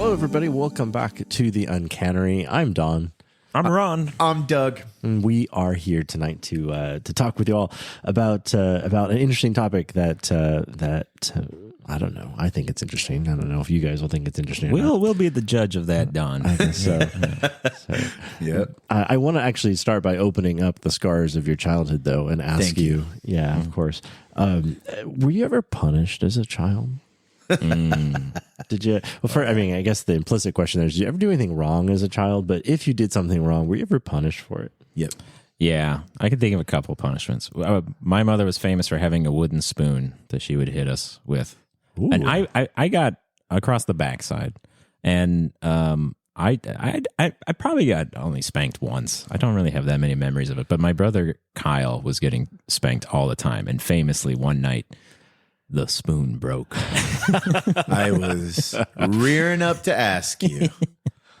Hello, everybody. Welcome back to the Uncannery. I'm Don. I'm Ron. I'm Doug. And we are here tonight to talk with you all about an interesting topic that I don't know. I think it's interesting. I don't know if you guys will think it's interesting. We'll be the judge of that, Don. I guess so. Yeah. I want to actually start by opening up the scars of your childhood, though, and ask Thank you. Yeah, of course. Were you ever punished as a child? Did you? Well, I guess the implicit question there is: did you ever do anything wrong as a child? But if you did something wrong, were you ever punished for it? Yep. Yeah, I can think of a couple punishments. My mother was famous for having a wooden spoon that she would hit us with. Ooh. And I got across the backside, and I probably got only spanked once. I don't really have that many memories of it, but my brother Kyle was getting spanked all the time, and famously one night the spoon broke. I was rearing up to ask you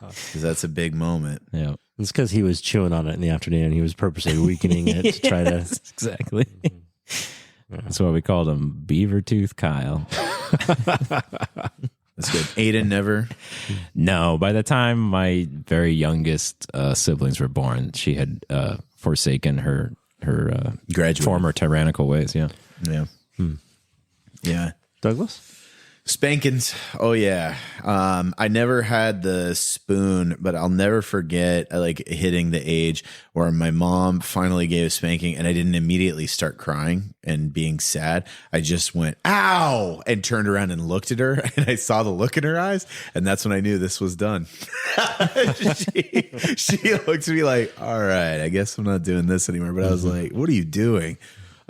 because that's a big moment. Yeah, It's because he was chewing on it in the afternoon. He was purposely weakening it to try to. exactly. That's why we called him Beaver Tooth Kyle. That's good. Aiden never. No, by the time my very youngest siblings were born, she had forsaken her Graduated. former tyrannical ways. Yeah. Yeah. Yeah. Douglas? Spankings. Oh yeah. I never had the spoon, but I'll never forget like hitting the age where my mom finally gave a spanking and I didn't immediately start crying and being sad. I just went, ow, and turned around and looked at her and I saw the look in her eyes. And that's when I knew this was done. she looked at me like, all right, I guess I'm not doing this anymore. But I was like, what are you doing?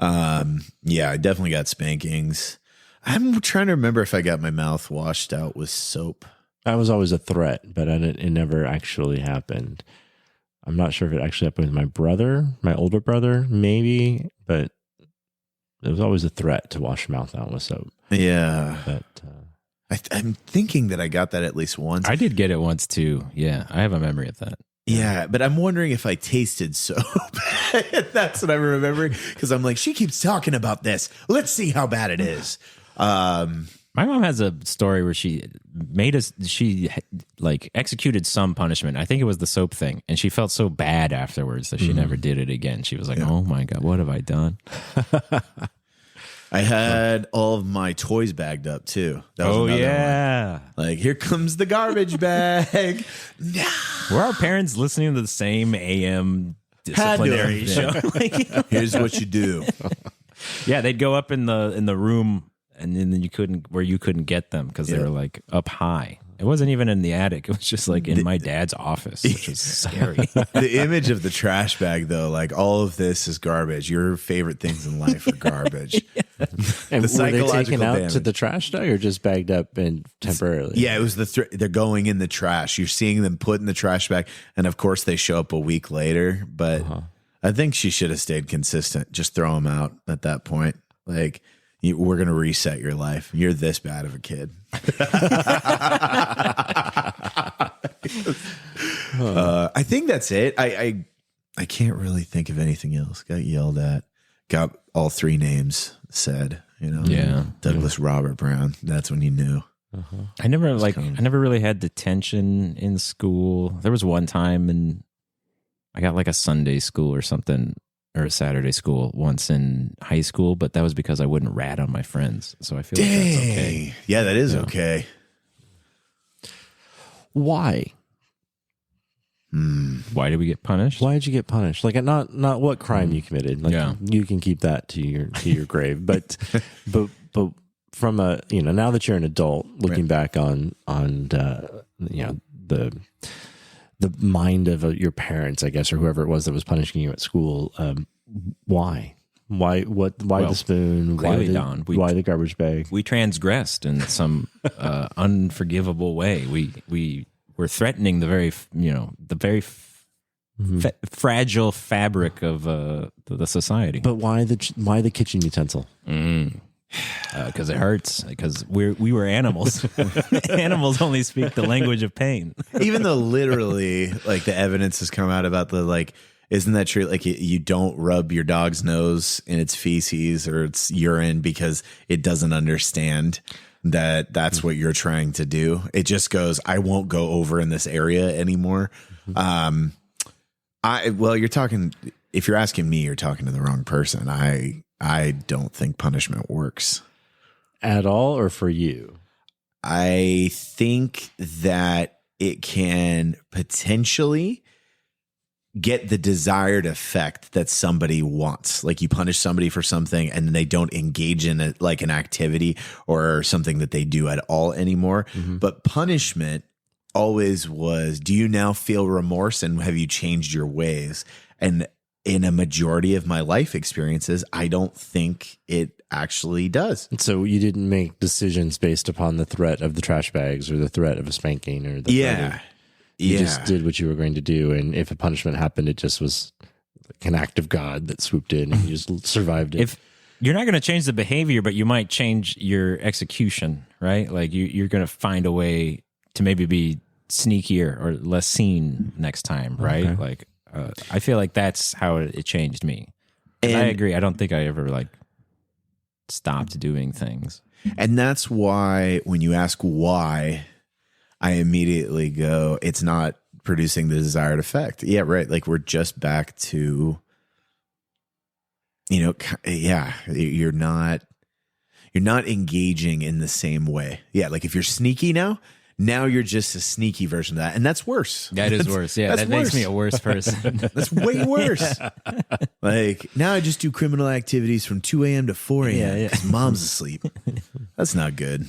Yeah, I definitely got spankings. I'm trying to remember if I got my mouth washed out with soap. That was always a threat, but it never actually happened. I'm not sure if it actually happened with my brother, my older brother, maybe, but it was always a threat to wash your mouth out with soap. Yeah. But I'm thinking that I got that at least once. I did get it once too. Yeah, I have a memory of that. Yeah, but I'm wondering if I tasted soap. That's what I'm remembering because I'm like, she keeps talking about this. Let's see how bad it is. My mom has a story where she executed some punishment. I think it was the soap thing. And she felt so bad afterwards that she never did it again. She was like, oh my God, what have I done? I had all of my toys bagged up too. That was another one. Like, here comes the garbage bag. Were our parents listening to the same AM disciplinary show? Here's what you do. Yeah, they'd go up in the room and then you couldn't get them because they were like up high. It wasn't even in the attic. It was just like in my dad's office, which was scary. The image of the trash bag, though, like all of this is garbage. Your favorite things in life are garbage. and The were they taken psychological out damage. to the trash bag or just bagged up and temporarily? Yeah, it was they're going in the trash. You're seeing them put in the trash bag, and of course they show up a week later. But I think she should have stayed consistent. Just throw them out at that point. Like, we're going to reset your life. You're this bad of a kid. I think that's it. I can't really think of anything else. Got yelled at. Got all three names said. Yeah. Douglas Robert Brown. That's when you knew. I never really had detention in school. There was one time and I got like a Sunday school or something, or a Saturday school once in high school, but that was because I wouldn't rat on my friends. So I feel like that's okay. Yeah, that is okay. Why? Why did we get punished? Why did you get punished? Like, not what crime you committed. Like, you can keep that to your grave. But from a now that you're an adult, looking back on the mind of your parents, I guess, or whoever it was that was punishing you at school. Why? Why the spoon? Clearly, Why the garbage bag? We transgressed in some unforgivable way. We were threatening the very fragile fabric of the society. But why the kitchen utensil? Because it hurts. Because we were animals. Animals only speak the language of pain. Even though literally, like, the evidence has come out about the, like, isn't that true? Like, you don't rub your dog's nose in its feces or its urine because it doesn't understand that's what you're trying to do. It just goes, I won't go over in this area anymore. You're talking, if you're asking me, you're talking to the wrong person. I don't think punishment works at all, or for you. I think that it can potentially get the desired effect that somebody wants. Like you punish somebody for something and they don't engage in it, like an activity or something that they do at all anymore. But punishment always was, do you now feel remorse and have you changed your ways? And in a majority of my life experiences, I don't think it actually does. So you didn't make decisions based upon the threat of the trash bags or the threat of a spanking or the threat of, you just did what you were going to do, and if a punishment happened, it just was like an act of God that swooped in and you just survived it. If you're not going to change the behavior, but you might change your execution, right? Like you're going to find a way to maybe be sneakier or less seen next time, right? Okay. Like I feel like that's how it changed me. And I agree. I don't think I ever like stopped doing things. And that's why when you ask why, I immediately go, it's not producing the desired effect. Yeah, right. Like we're just back to, you're not engaging in the same way. Yeah, like if you're sneaky now you're just a sneaky version of that. And that's worse. That is worse. Yeah, that makes me a worse person. That's way worse. Like now I just do criminal activities from 2 a.m. to 4 a.m. because mom's asleep. That's not good.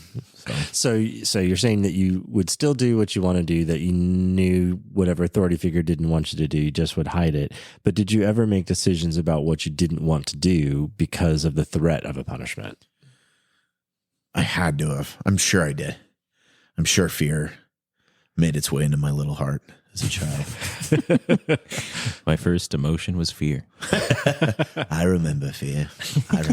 So you're saying that you would still do what you want to do, that you knew whatever authority figure didn't want you to do, you just would hide it. But did you ever make decisions about what you didn't want to do because of the threat of a punishment? I had to have. I'm sure I did. I'm sure fear made its way into my little heart as a child. My first emotion was fear. I remember fear. I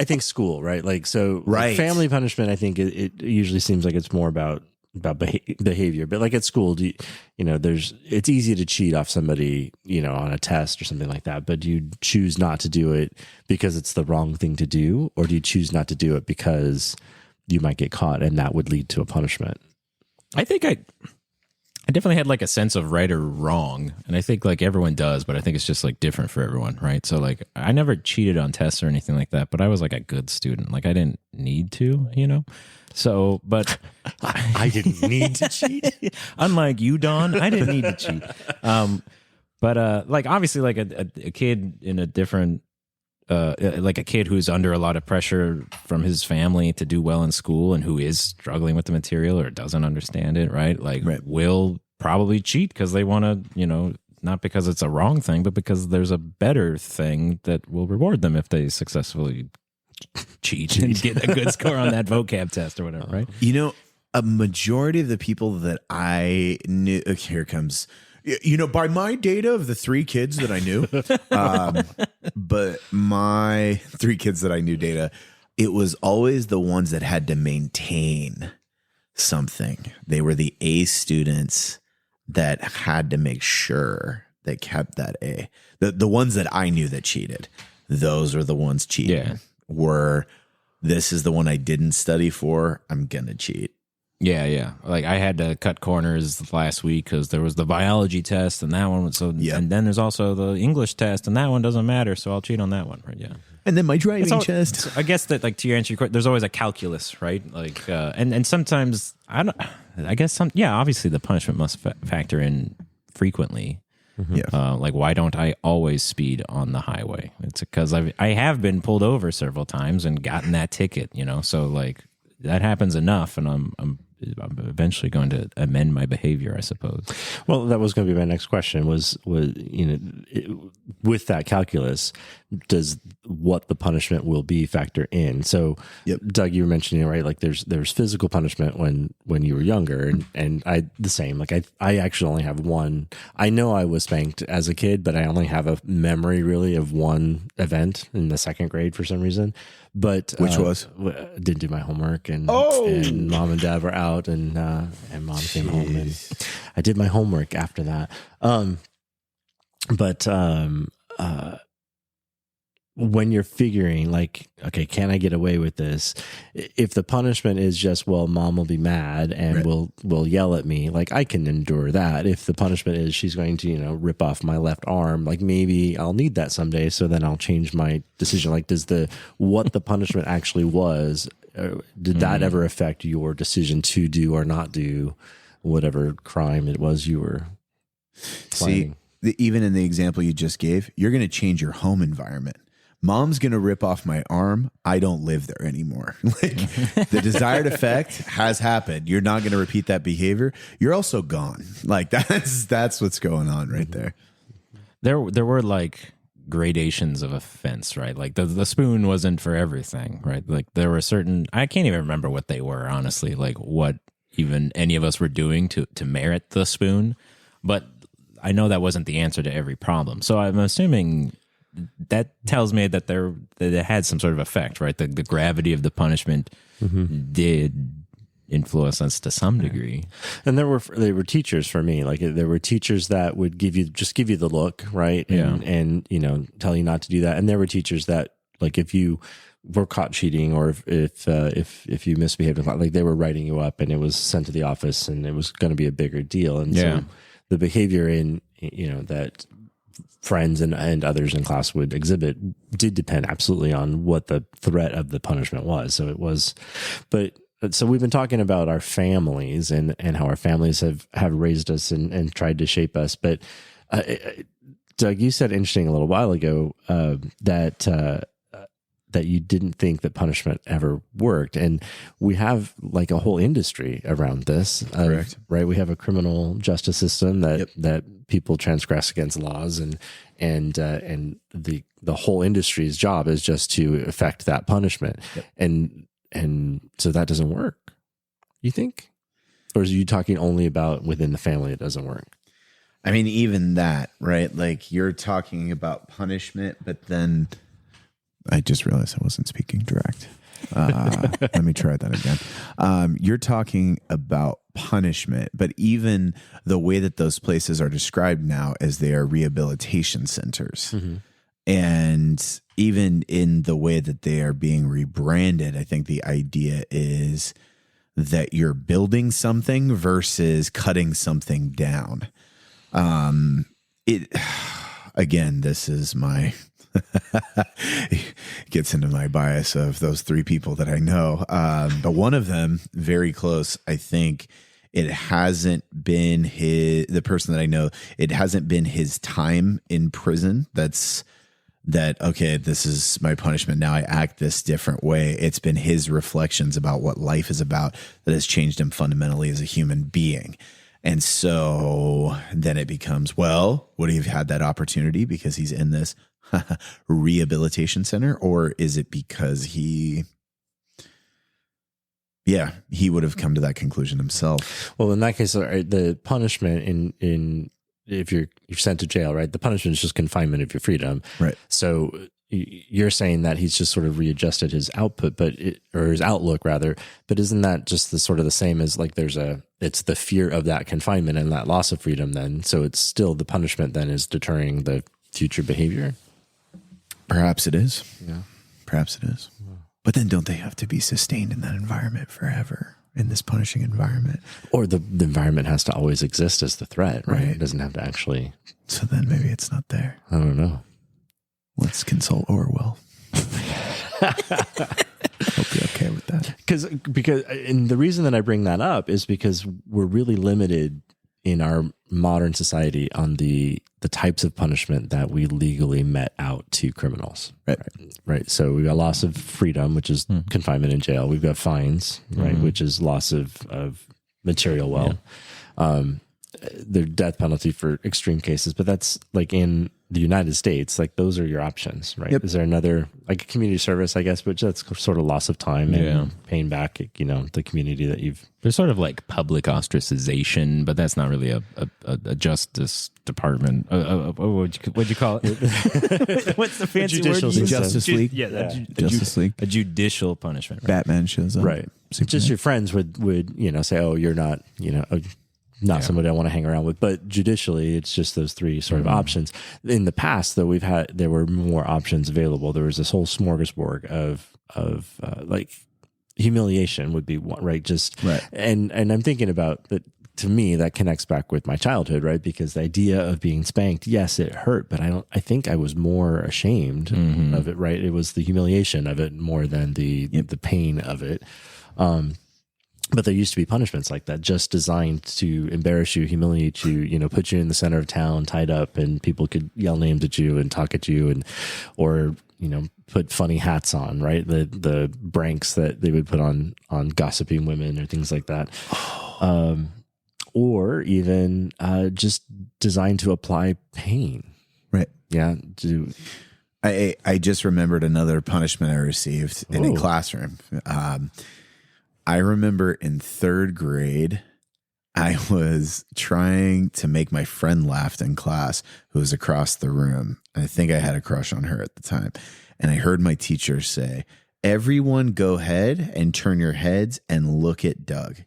think school, right? Like so, right. Family punishment. I think it usually seems like it's more about behavior, but like at school, it's easy to cheat off somebody, on a test or something like that. But do you choose not to do it because it's the wrong thing to do, or do you choose not to do it because you might get caught and that would lead to a punishment? I think I definitely had like a sense of right or wrong. And I think like everyone does, but I think it's just like different for everyone, right? So like I never cheated on tests or anything like that, but I was like a good student. Like I didn't need to, So, but I didn't need to cheat. Unlike you, Don, I didn't need to cheat. But like obviously like a kid in a different like a kid who's under a lot of pressure from his family to do well in school and who is struggling with the material or doesn't understand it, right? Like will probably cheat because they want to, not because it's a wrong thing, but because there's a better thing that will reward them if they successfully cheat and get a good score on that vocab test or whatever, right? A majority of the people that I knew, here comes... by my data of the 3 kids that I knew, but my 3 kids that I knew data, it was always the ones that had to maintain something. They were the A students that had to make sure they kept that A. The ones that I knew that cheated, those are the ones cheating. Yeah. This is the one I didn't study for, I'm going to cheat. Yeah. Like I had to cut corners last week because there was the biology test and that one was and then there's also the English test and that one doesn't matter, so I'll cheat on that one, right? Yeah. And then my driving test. I guess that like to your answer, there's always a calculus, right? Like and sometimes obviously the punishment must factor in frequently. Mm-hmm. Yeah. Like why don't I always speed on the highway? It's because I have been pulled over several times and gotten that ticket, so like that happens enough, and I'm eventually going to amend my behavior, I suppose. Well, that was going to be my next question was with that calculus, does what the punishment will be factor in? So Doug, you were mentioning, right? Like there's physical punishment when you were younger and I, the same, like I actually only have one. I know I was spanked as a kid, but I only have a memory really of one event in the 2nd grade for some reason. But which was didn't do my homework and mom and dad were out and mom came home and I did my homework after that. when you're figuring like, okay, can I get away with this? If the punishment is just, well, mom will be mad and will yell at me, like I can endure that. If the punishment is she's going to, rip off my left arm, like maybe I'll need that someday. So then I'll change my decision. Like what the punishment actually was, did that ever affect your decision to do or not do whatever crime it was you were planning? See, even in the example you just gave, you're going to change your home environment. Mom's going to rip off my arm. I don't live there anymore. Like the desired effect has happened. You're not going to repeat that behavior. You're also gone. Like that's what's going on right there. There were like gradations of offense, right? Like the spoon wasn't for everything, right? Like there were certain, I can't even remember what they were, honestly, like what even any of us were doing to merit the spoon. But I know that wasn't the answer to every problem. So I'm assuming that tells me that it had some sort of effect, right? The gravity of the punishment did influence us to some degree. And they were teachers for me. Like there were teachers that would give you the look, right? And tell you not to do that. And there were teachers that, like, if you were caught cheating or if you misbehaved, like they were writing you up and it was sent to the office and it was going to be a bigger deal. And so the behavior that friends and others in class would exhibit did depend absolutely on what the threat of the punishment was. So it was, so we've been talking about our families and how our families have raised us and tried to shape us. But Doug, you said interesting a little while ago that you didn't think that punishment ever worked. And we have like a whole industry around this. Correct. Right. We have a criminal justice system that people transgress against laws and the whole industry's job is just to effect that punishment. Yep. And so that doesn't work, you think? Or are you talking only about within the family it doesn't work? I mean, even that, right? Like you're talking about punishment, but then I just realized I wasn't speaking direct. Let me try that again. You're talking about punishment, but even the way that those places are described now as they are rehabilitation centers. Mm-hmm. And even in the way that they are being rebranded, I think the idea is that you're building something versus cutting something down. Again, this is my gets into my bias of those three people that I know. But one of them, very close, I think it hasn't been the person that I know, it hasn't been his time in prison. Okay, this is my punishment. Now I act this different way. It's been his reflections about what life is about that has changed him fundamentally as a human being. And so then it becomes, well, would he have had that opportunity because he's in this rehabilitation center? Or is it because he would have come to that conclusion himself? Well, in that case, the punishment in if you're sent to jail, right? The punishment is just confinement of your freedom. Right. So you're saying that he's just sort of readjusted his output, or his outlook rather, but isn't that just the sort of the same as like it's the fear of that confinement and that loss of freedom then? So it's still the punishment then is deterring the future behavior? Perhaps it is. Yeah. Perhaps it is. Yeah. But then don't they have to be sustained in that environment forever? In this punishing environment, or the environment has to always exist as the threat, right? It doesn't have to actually. So then maybe it's not there. I don't know. Let's consult Orwell. Hope you're okay with that. Because and the reason that I bring that up is because we're really limited in our modern society on the types of punishment that we legally met out to criminals. Right. So we've got loss of freedom, which is confinement in jail. We've got fines, right, which is loss of material wealth. Yeah. The death penalty for extreme cases, but that's like in the United States, like those are your options, right? Yep. Is there another, like community service, I guess, but that's sort of loss of time and paying back, the community that you've. There's sort of like public ostracization, but that's not really a justice department. What'd you call it? What's the fancy judicial word? Justice League. Justice League. A judicial punishment. Right? Batman shows up. Right. Superman. Just your friends would say, oh, you're not, not somebody I want to hang around with. But judicially, it's just those three sort of options. In the past, though, there were more options available. There was this whole smorgasbord of like humiliation would be one, right? And I'm thinking about that. To me, that connects back with my childhood, right? Because the idea of being spanked, yes, it hurt, but I think I was more ashamed of it, right? It was the humiliation of it more than the pain of it. But there used to be punishments like that, just designed to embarrass you, humiliate you, put you in the center of town, tied up, and people could yell names at you and talk at you, or put funny hats on, right? The branks that they would put on gossiping women or things like that. Or even just designed to apply pain. Right. Yeah. I just remembered another punishment I received in a classroom. I remember in third grade, I was trying to make my friend laugh in class who was across the room. I think I had a crush on her at the time. And I heard my teacher say, "Everyone go ahead and turn your heads and look at Doug.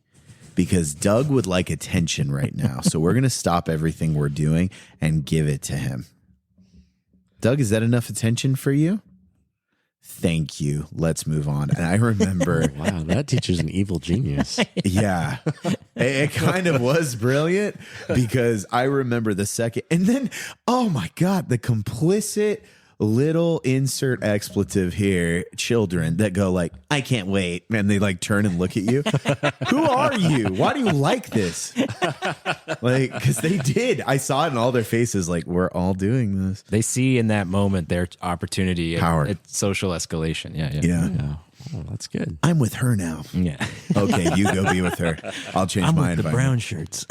Because Doug would like attention right now. So we're going to stop everything we're doing and give it to him." Doug, is that enough attention for you? Thank you. Let's move on. And I remember. Wow, that teacher's an evil genius. Yeah. It kind of was brilliant because I remember the second. And then, oh my God, the complicit little insert expletive here, children that go like, "I can't wait." And they like turn and look at you. Who are you? Why do you like this? Like, because they did. I saw it in all their faces. Like, we're all doing this. They see in that moment their opportunity Power. at social escalation. Yeah. Yeah. Oh, that's good. I'm with her now. Yeah. Okay, you go be with her. I'll change my with the environment. brown shirts.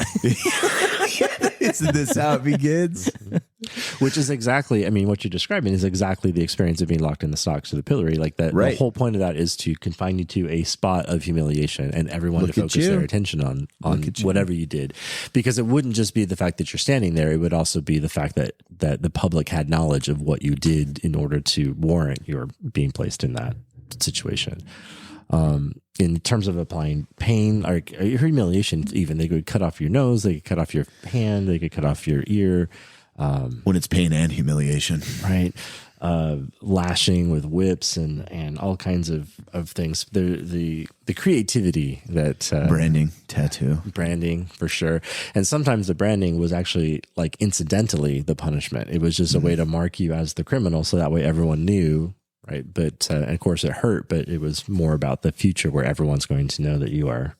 Isn't this how it begins? Which is exactly, what you're describing is exactly the experience of being locked in the stocks or the pillory. Like that, Right. The whole point of that is to confine you to a spot of humiliation and everyone Look to at focus you. their attention on Look at you. whatever you did. Because it wouldn't just be the fact that you're standing there. It would also be the fact that the public had knowledge of what you did in order to warrant your being placed in that situation. In terms of applying pain or humiliation, even they could cut off your nose, they could cut off your hand, they could cut off your ear. When it's pain and humiliation. Right. Lashing with whips and all kinds of things. The creativity that Branding, tattoo. branding for sure. And sometimes the branding was actually like incidentally the punishment. It was just a way to mark you as the criminal. So that way everyone knew. Right. But of course it hurt, but it was more about the future where everyone's going to know that you are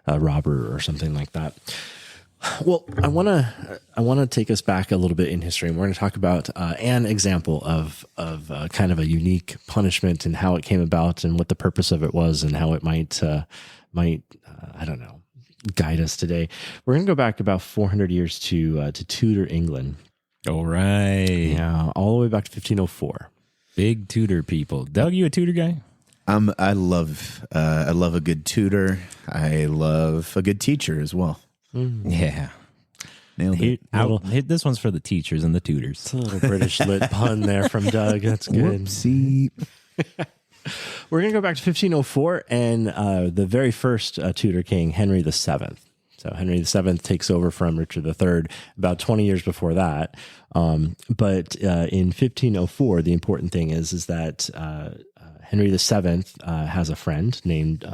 a robber or something like that. Well, I want to take us back a little bit in history, and we're going to talk about an example of kind of a unique punishment and how it came about and what the purpose of it was and how it might I don't know, guide us today. We're going to go back about 400 years to Tudor England. All right. Yeah, all the way back to 1504. Big Tudor people. Doug, you a Tudor guy? I love a good tutor. I love a good teacher as well. Yeah. Nailed it. This one's for the teachers and the tutors. It's a little British lit pun there from Doug. That's good. Whoopsie. We're going to go back to 1504 and the very first Tudor king, Henry VII. So Henry VII takes over from Richard III about 20 years before that. But in 1504, the important thing is that Henry VII has a friend named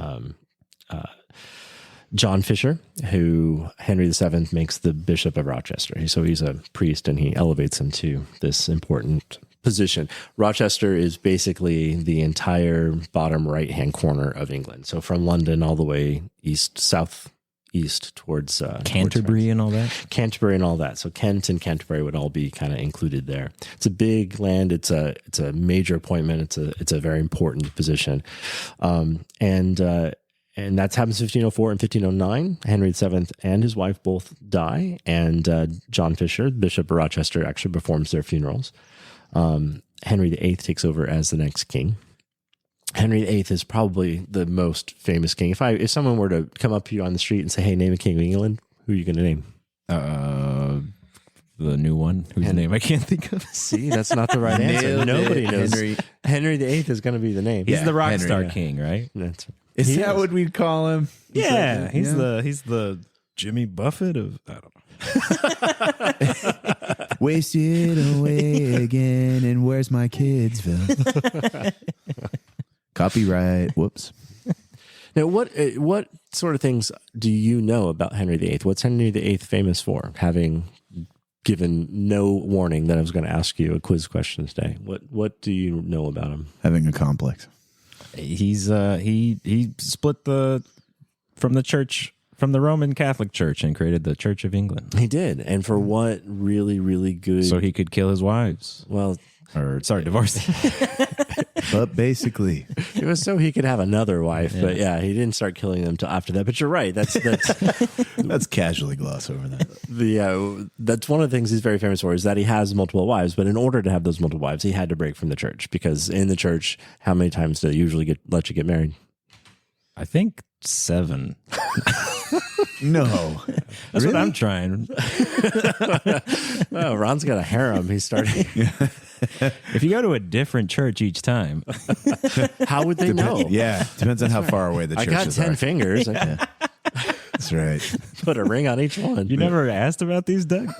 John Fisher, who Henry VII makes the Bishop of Rochester. So he's a priest and he elevates him to this important position. Rochester is basically the entire bottom right-hand corner of England. So from London all the way southeast towards Canterbury and all that? Canterbury and all that. So Kent and Canterbury would all be kind of included there. It's a big land. It's a major appointment. It's a very important position. And that's happens in 1504 and 1509. Henry VII and his wife both die, and John Fisher, Bishop of Rochester, actually performs their funerals. Henry VIII takes over as the next king. Henry VIII is probably the most famous king. If someone were to come up to you on the street and say, "Hey, name a king of England," who are you going to name? The new one whose name I can't think of. See, that's not the right answer. Nailed Nobody it. knows. Henry VIII is going to be the name. He's the rock Henry, star yeah. king, right? That's Is He that is. what we'd call him? Yeah, he's the Jimmy Buffett of I don't know. Wasted away again, and where's my Kidsville? Copyright. Whoops. Now, what sort of things do you know about Henry VIII? What's Henry VIII famous for? Having given no warning that I was going to ask you a quiz question today, what do you know about him? Having a complex. He's he split from the Roman Catholic Church and created the Church of England. He did, and for what really, really good? So he could kill his wives. Well, Or sorry, divorce. But basically, it was so he could have another wife. But yeah, he didn't start killing them till after that. But you're right. That's let's casually gloss over that. That's one of the things he's very famous for is that he has multiple wives. But in order to have those multiple wives, he had to break from the church because in the church, how many times do they usually let you get married? I think 7. No, That's what I'm trying. Oh, Ron's got a harem. He's starting. If you go to a different church each time, How would they know? Yeah, depends on how far away the I churches got 10 are. fingers. I That's right. put a ring on each one. you never asked about these, Doug?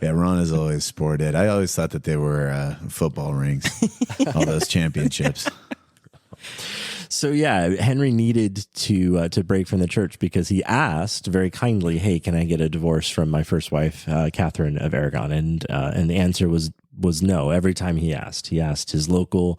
Yeah, Ron has always sported. I always thought that they were football rings. All those championships. So yeah, Henry needed to break from the church because he asked very kindly, "Hey, can I get a divorce from my first wife, Catherine of Aragon?" And the answer was no. Every time he asked his local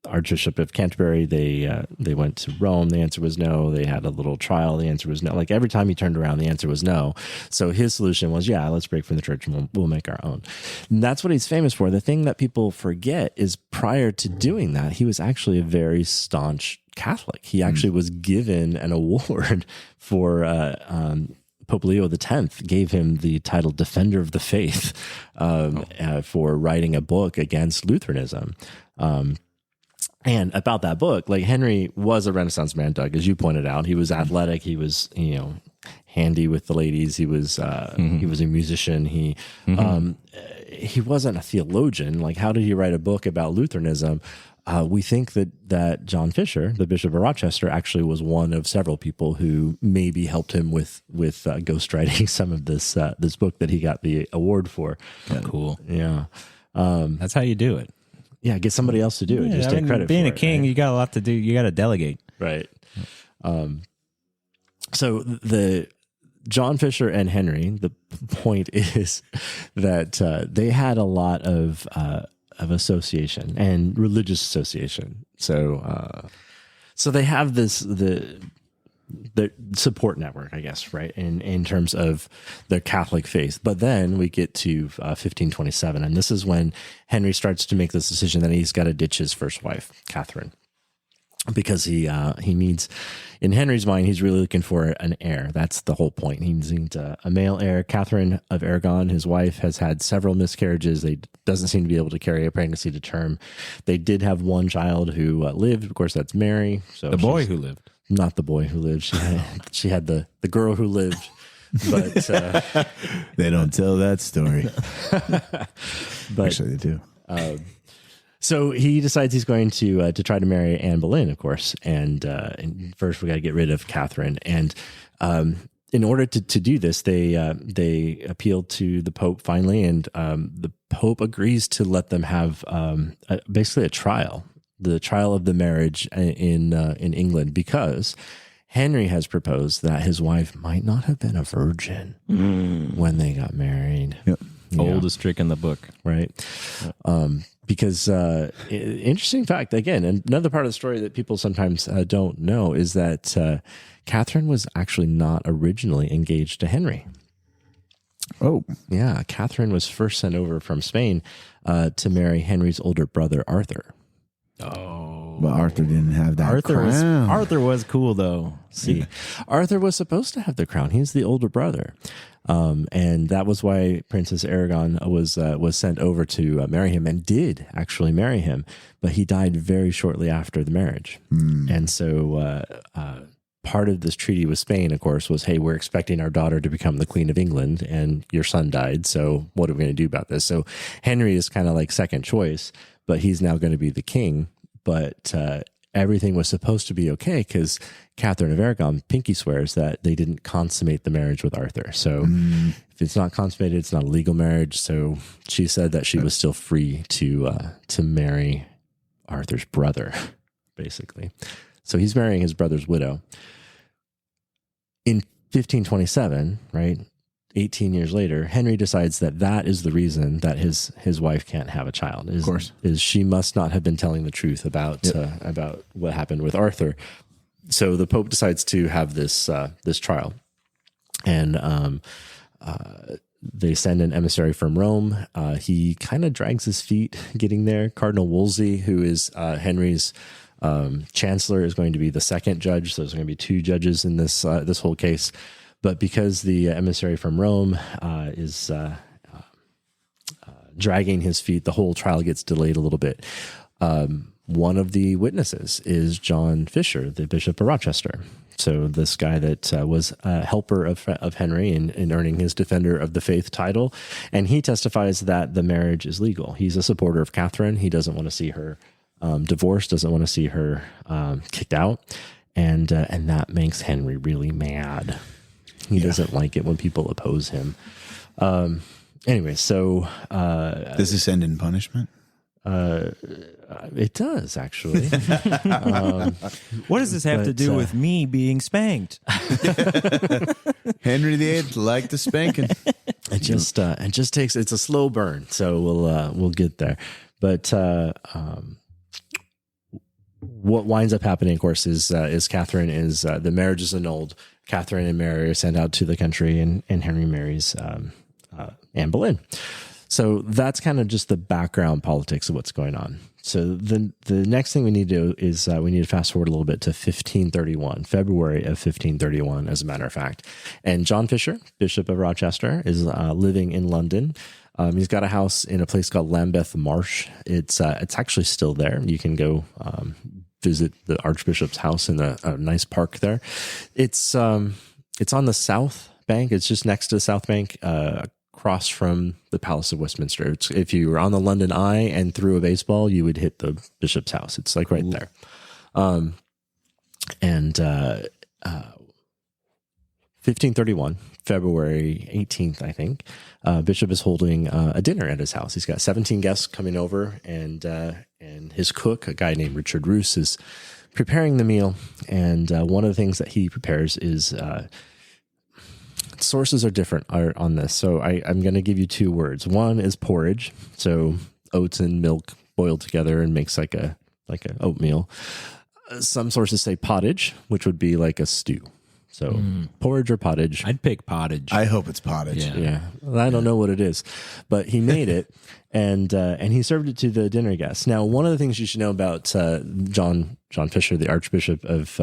Archbishop of Canterbury. They went to Rome. The answer was no. They had a little trial. The answer was no. Like every time he turned around, the answer was no. So his solution was, yeah, let's break from the church and we'll make our own. And that's what he's famous for. The thing that people forget is prior to doing that, he was actually a very staunch Catholic. He actually was given an award for Pope Leo X gave him the title Defender of the Faith for writing a book against Lutheranism. And about that book, like Henry was a Renaissance man, Doug, as you pointed out. He was athletic. He was, handy with the ladies. He was a musician. He wasn't a theologian. Like, how did he write a book about Lutheranism? We think that John Fisher, the Bishop of Rochester, actually was one of several people who maybe helped him with ghostwriting some of this book that he got the award for. Oh, cool. Yeah. That's how you do it. Yeah, get somebody else to do it. Just take credit being for a king, right? you got a lot to do. You got to delegate. Right. So the John Fisher and Henry, the point is that they had a lot of association and religious association. So they have the support network, I guess, right? In terms of the Catholic faith. But then we get to 1527, and this is when Henry starts to make this decision that he's got to ditch his first wife, Catherine, because he needs, in Henry's mind, he's really looking for an heir. That's the whole point. He needs a male heir. Catherine of Aragon, his wife, has had several miscarriages. They doesn't seem to be able to carry a pregnancy to term. They did have one child who lived. Of course, that's Mary. So The boy who lived. Not the boy who lived. She had the girl who lived. But They don't tell that story. but Actually, they do. so he decides he's going to try to marry Anne Boleyn, of course. And first we got to get rid of Catherine. And in order to do this, they appeal to the Pope finally, and the Pope agrees to let them have basically a trial. The trial of the marriage in England, because Henry has proposed that his wife might not have been a virgin when they got married. Yep. Oldest trick in the book. Right. Because interesting fact, again, another part of the story that people sometimes don't know is that Catherine was actually not originally engaged to Henry. Oh, Yeah. Catherine was first sent over from Spain to marry Henry's older brother, Arthur. Oh, but Arthur didn't have that crown. Arthur was cool though. See, Arthur was supposed to have the crown. He's the older brother. And that was why Princess Aragon was sent over to marry him, and did actually marry him, but he died very shortly after the marriage. And so part of this treaty with Spain, of course, was, hey, we're expecting our daughter to become the Queen of England, and your son died, so what are we going to do about this? So Henry is kind of like second choice, but he's now going to be the king. But everything was supposed to be okay because Catherine of Aragon pinky swears that they didn't consummate the marriage with Arthur. So if it's not consummated, it's not a legal marriage. So she said that she was still free to marry Arthur's brother, basically. So he's marrying his brother's widow. In 1527, right, 18 years later, Henry decides that is the reason that his wife can't have a child. Of course. Is she must not have been telling the truth about what happened with Arthur. So the Pope decides to have this trial. And they send an emissary from Rome. He kind of drags his feet getting there. Cardinal Wolsey, who is Henry's chancellor, is going to be the second judge. So there's going to be two judges in this whole case. But because the emissary from Rome is dragging his feet, the whole trial gets delayed a little bit. One of the witnesses is John Fisher, the Bishop of Rochester. So this guy that was a helper of Henry in earning his Defender of the Faith title. And he testifies that the marriage is legal. He's a supporter of Catherine. He doesn't want to see her divorced, doesn't want to see her kicked out. And that makes Henry really mad. He doesn't like it when people oppose him. Anyway, so... does this end in punishment? It does, actually. What does this have to do with me being spanked? Henry VIII liked the spanking. It just takes... It's a slow burn, so we'll get there. But what winds up happening, of course, is Catherine is... the marriage is annulled. Catherine and Mary are sent out to the country, and Henry marries Anne Boleyn. So that's kind of just the background politics of what's going on. So the next thing we need to do is we need to fast forward a little bit to 1531, February of 1531, as a matter of fact. And John Fisher, Bishop of Rochester, is living in London. He's got a house in a place called Lambeth Marsh. It's actually still there. You can go visit the Archbishop's house in a nice park there. It's on the South Bank. It's just next to the South Bank, across from the Palace of Westminster. If you were on the London Eye and threw a baseball, you would hit the bishop's house. It's like right there. 1531, February 18th, I think, Bishop is holding a dinner at his house. He's got 17 guests coming over, and his cook, a guy named Richard Roos, is preparing the meal. And one of the things that he prepares is... sources are different on this. So I'm going to give you two words. One is porridge. So oats and milk boiled together and makes like a oatmeal. Some sources say pottage, which would be like a stew. So porridge or pottage. I'd pick pottage. I hope it's pottage. Yeah. Well, I don't know what it is, but he made it and he served it to the dinner guests. Now, one of the things you should know about John Fisher, the Archbishop of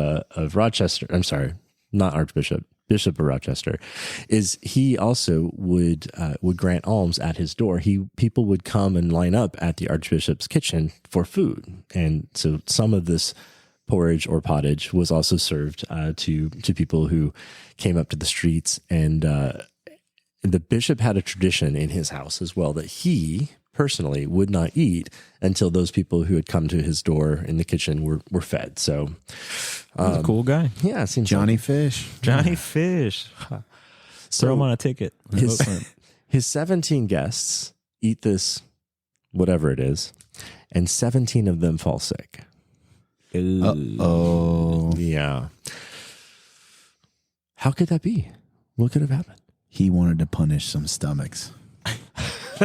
Rochester. I'm sorry, not Archbishop. Bishop of Rochester, is he also would grant alms at his door. People would come and line up at the Archbishop's kitchen for food, and so some of this porridge or pottage was also served to people who came up to the streets. And the bishop had a tradition in his house as well that he personally would not eat until those people who had come to his door in the kitchen were fed. So he's a cool guy. Yeah, it seems Johnny like, Fish. Johnny Fish. Throw him on a ticket. His 17 guests eat this, whatever it is, and 17 of them fall sick. Uh-oh. Yeah. How could that be? What could have happened? He wanted to punish some stomachs.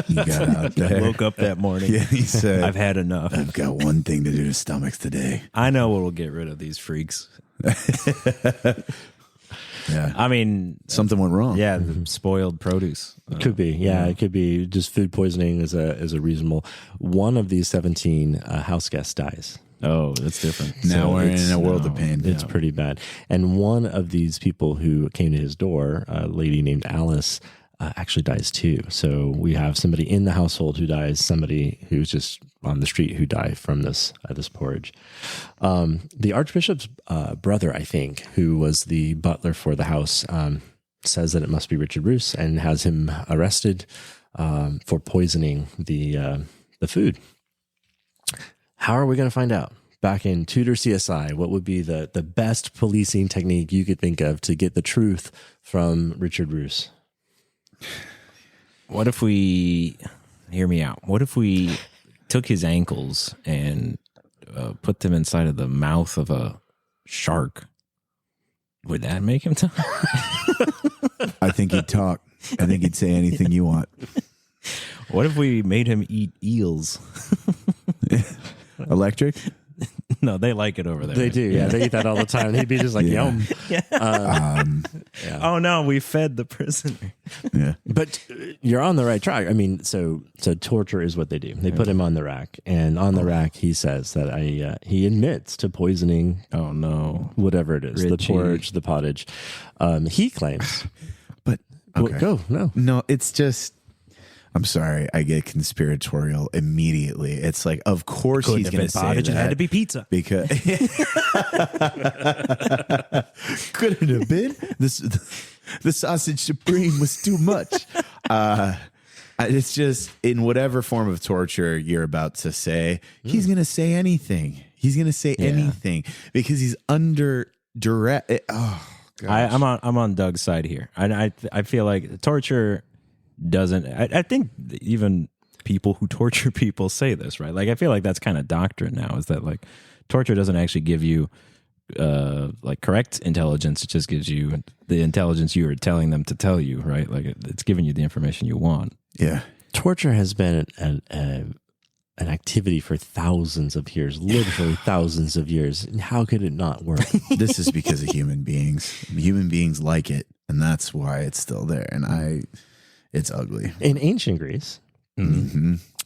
He got out there. I woke up that morning. Yeah, he said, I've had enough. I've got one thing to do to stomachs today. I know what will get rid of these freaks. Yeah. I mean, something went wrong. Yeah, spoiled produce. It could be. Yeah, it could be just food poisoning is a reasonable. One of these 17 house guests dies. Oh, that's different. Now we're in a world of pain. It's pretty bad. And one of these people who came to his door, a lady named Alice, actually dies too. So we have somebody in the household who dies, somebody who's just on the street who died from this porridge. The Archbishop's brother, I think, who was the butler for the house, says that it must be Richard Roos and has him arrested for poisoning the food. How are we going to find out? back in Tudor CSI, what would be the best policing technique you could think of to get the truth from Richard Roos? What if we, hear me out, what if we took his ankles and put them inside of the mouth of a shark? Would that make him talk? I think he'd talk. I think he'd say anything you want. What if we made him eat eels? Electric? No, they like it over there. They do, yeah. They eat that all the time. And he'd be just like, yum. Oh no, we fed the prisoner. Yeah. But you're on the right track. I mean, so torture is what they do. They put him on the rack, and on the rack, he says that he admits to poisoning. Oh no, whatever it is, the Richie. porridge, the pottage. He claims. But Well, okay. go no. No, it's just. I'm sorry. I get conspiratorial immediately. It's like, of course he's going to say pottage. that. It had to be pizza. Because couldn't have been. The sausage supreme was too much. It's just in whatever form of torture you're about to say, he's going to say anything. He's going to say anything because he's under duress. Oh, gosh. I'm on Doug's side here. I feel like torture doesn't. I think even people who torture people say this, right? Like I feel like that's kind of doctrine now. Is that like torture doesn't actually give you like correct intelligence. It just gives you the intelligence you are telling them to tell you, right? Like it's giving you the information you want. Yeah. Torture has been an activity for thousands of years, literally thousands of years. And how could it not work? This is because of human beings. Human beings like it, and that's why it's still there. And it's ugly. In ancient Greece,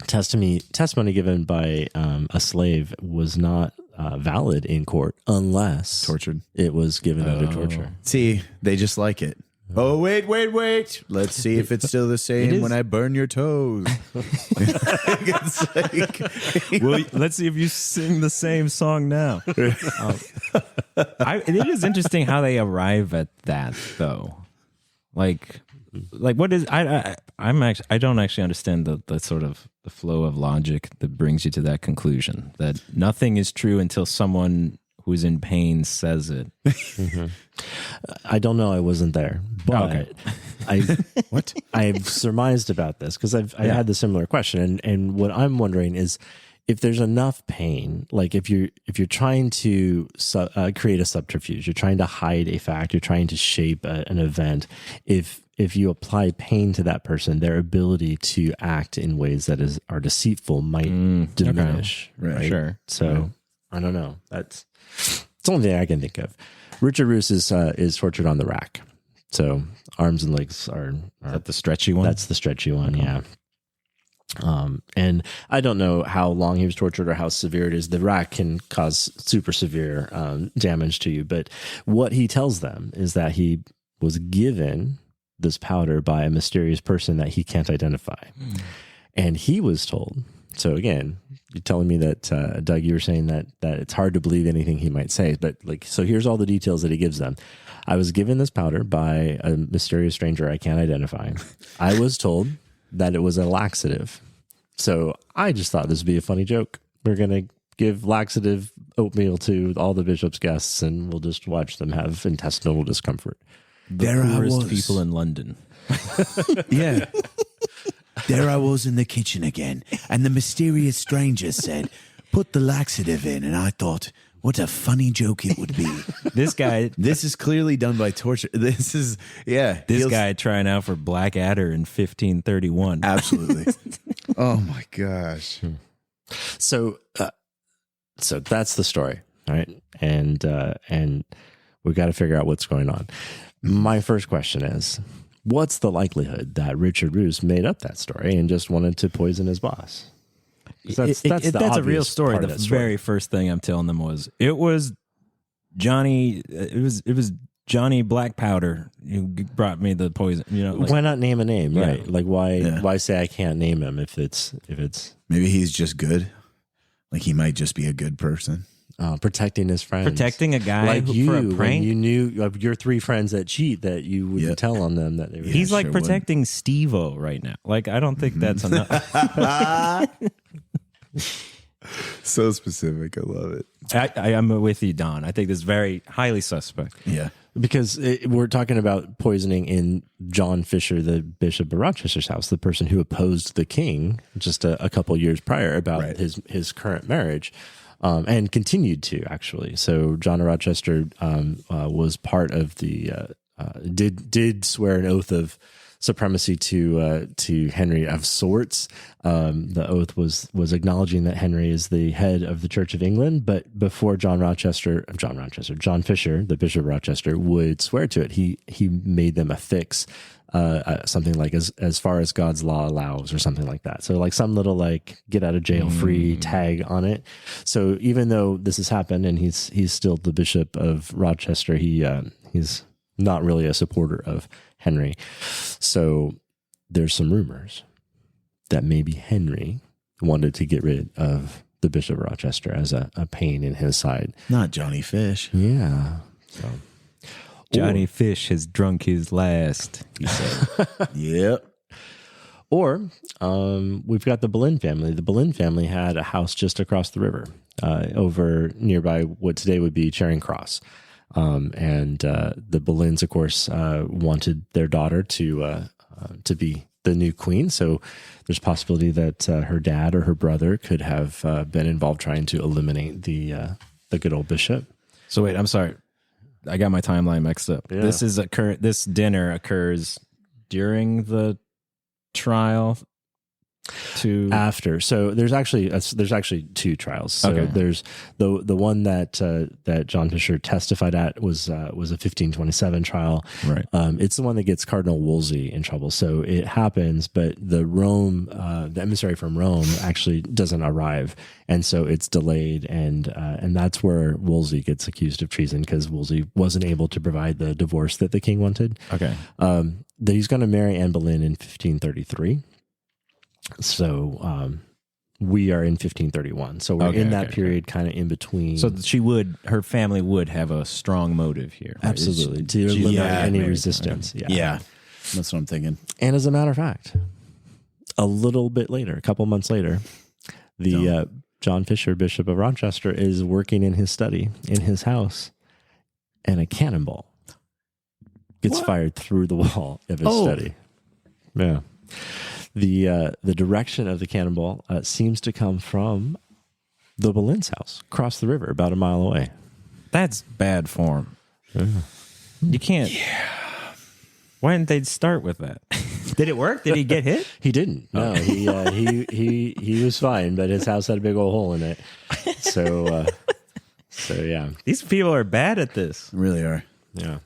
testimony given by a slave was not valid in court unless Tortured. it was given under torture. See, they just like it. Oh, wait. Let's see if it's still the same when I burn your toes. It's like, Well, let's see if you sing the same song now. It is interesting how they arrive at that, though. Like what is I don't actually understand the sort of the flow of logic that brings you to that conclusion that nothing is true until someone who's in pain says it. I don't know. I wasn't there, but I've surmised about this because I had the similar question, and what I'm wondering is if there's enough pain, like if you're trying to create a subterfuge, you're trying to hide a fact, you're trying to shape an event. If you apply pain to that person, their ability to act in ways that are deceitful might diminish. okay. Right? Sure. So I don't know. It's the only thing I can think of. Richard Roos is tortured on the rack. So arms and legs are Is that the stretchy one? That's the stretchy one, yeah. And I don't know how long he was tortured or how severe it is. The rack can cause super severe damage to you. But what he tells them is that he was given this powder by a mysterious person that he can't identify. And he was told. So again, you're telling me that, Doug, you were saying that it's hard to believe anything he might say. But so here's all the details that he gives them. I was given this powder by a mysterious stranger I can't identify. I was told that it was a laxative. So I just thought this would be a funny joke. We're going to give laxative oatmeal to all the bishop's guests, and we'll just watch them have intestinal discomfort. there I Poorest was. people in London. Yeah. There I was in the kitchen again, and the mysterious stranger said, "Put the laxative in," and I thought, what a funny joke it would be. This guy, This is clearly done by torture. This is, this feels- guy trying out for Blackadder in 1531. Absolutely. Oh my gosh. So that's the story, right? And we got to figure out what's going on. My first question is, what's the likelihood that Richard Roos made up that story and just wanted to poison his boss? That's the That's a real obvious story. part The of that story. very first thing I'm telling them was it was Johnny. It was Johnny Black Powder who brought me the poison. You know, like, Why not name a name, Yeah. right? Like why say I can't name him if it's Maybe he's just good. Like he might just be a good person. protecting his friends, protecting a guy like you for a when prank. you knew of your three friends that cheat that you wouldn't tell on them that they were. He's like sure protecting Steve-O right now. Like I don't think that's enough. So specific. I love it. I am with you, Don. I think this is very highly suspect. Yeah. Because we're talking about poisoning in John Fisher, the Bishop of Rochester's house, the person who opposed the king just a couple years prior about his current marriage, and continued to, actually. So John of Rochester was part of the did swear an oath of supremacy to Henry of sorts. The oath was acknowledging that Henry is the head of the Church of England, but before John Fisher, the Bishop of Rochester, would swear to it, he made them affix something like as far as God's law allows, or something like that. So like some little like get out of jail free tag on it. So even though this has happened and he's still the Bishop of Rochester, he's not really a supporter of Henry. So there's some rumors that maybe Henry wanted to get rid of the Bishop of Rochester as a pain in his side. Not Johnny Fish. Yeah. So Johnny Fish has drunk his last, he said. Yep. Or we've got the Boleyn family. The Boleyn family had a house just across the river, over nearby what today would be Charing Cross. And the Boleyns, of course, wanted their daughter to be the new queen. So there's possibility that her dad or her brother could have been involved trying to eliminate the good old bishop. So wait, I'm sorry. I got my timeline mixed up. Yeah. This dinner occurs during the trial After. So there's actually two trials. So there's the one that John Fisher testified at was a 1527 trial. Right. It's the one that gets Cardinal Wolsey in trouble. So it happens, but the emissary from Rome actually doesn't arrive, and so it's delayed, and that's where Wolsey gets accused of treason, because Wolsey wasn't able to provide the divorce that the king wanted. Okay. He's going to marry Anne Boleyn in 1533. So we are in 1531. So we're in that period, kind of in between. So her family would have a strong motive here. Right? Absolutely. To eliminate any resistance. Okay. Yeah. That's what I'm thinking. And as a matter of fact, a little bit later, a couple months later, the John Fisher, Bishop of Rochester, is working in his study, in his house, and a cannonball gets fired through the wall of his study. Yeah. The direction of the cannonball seems to come from the Boleyn's house across the river, about a mile away. That's bad form. You can't. Why didn't they start with that? Did it work? Did he get hit? He didn't. No, he was fine, but his house had a big old hole in it. So yeah, These people are bad at this. They really are. yeah.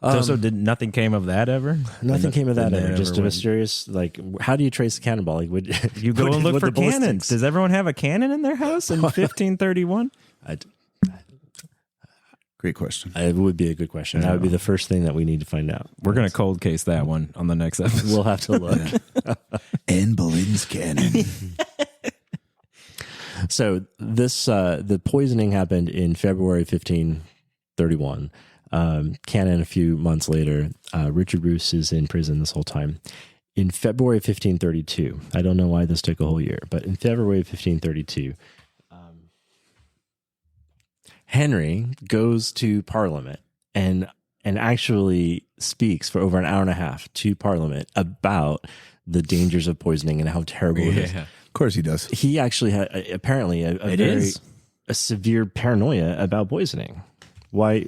So did nothing came of that ever? Nothing came of that they ever. never Just a went- mysterious, like, how do you trace the cannonball? Like, You go and look for the ballistics- cannons. Does everyone have a cannon in their house in 1531? Great question. It would be a good question. That would be the first thing that we need to find out. We're going to cold case that one on the next episode. We'll have to look. Anne Boleyn's cannon. So this the poisoning happened in February 1531. Canon a few months later. Richard Roos is in prison this whole time. In February 1532, I don't know why this took a whole year, but in February of 1532, Henry goes to Parliament and actually speaks for over an hour and a half to Parliament about the dangers of poisoning and how terrible it is. Of course he does. He actually had apparently a severe paranoia about poisoning. Why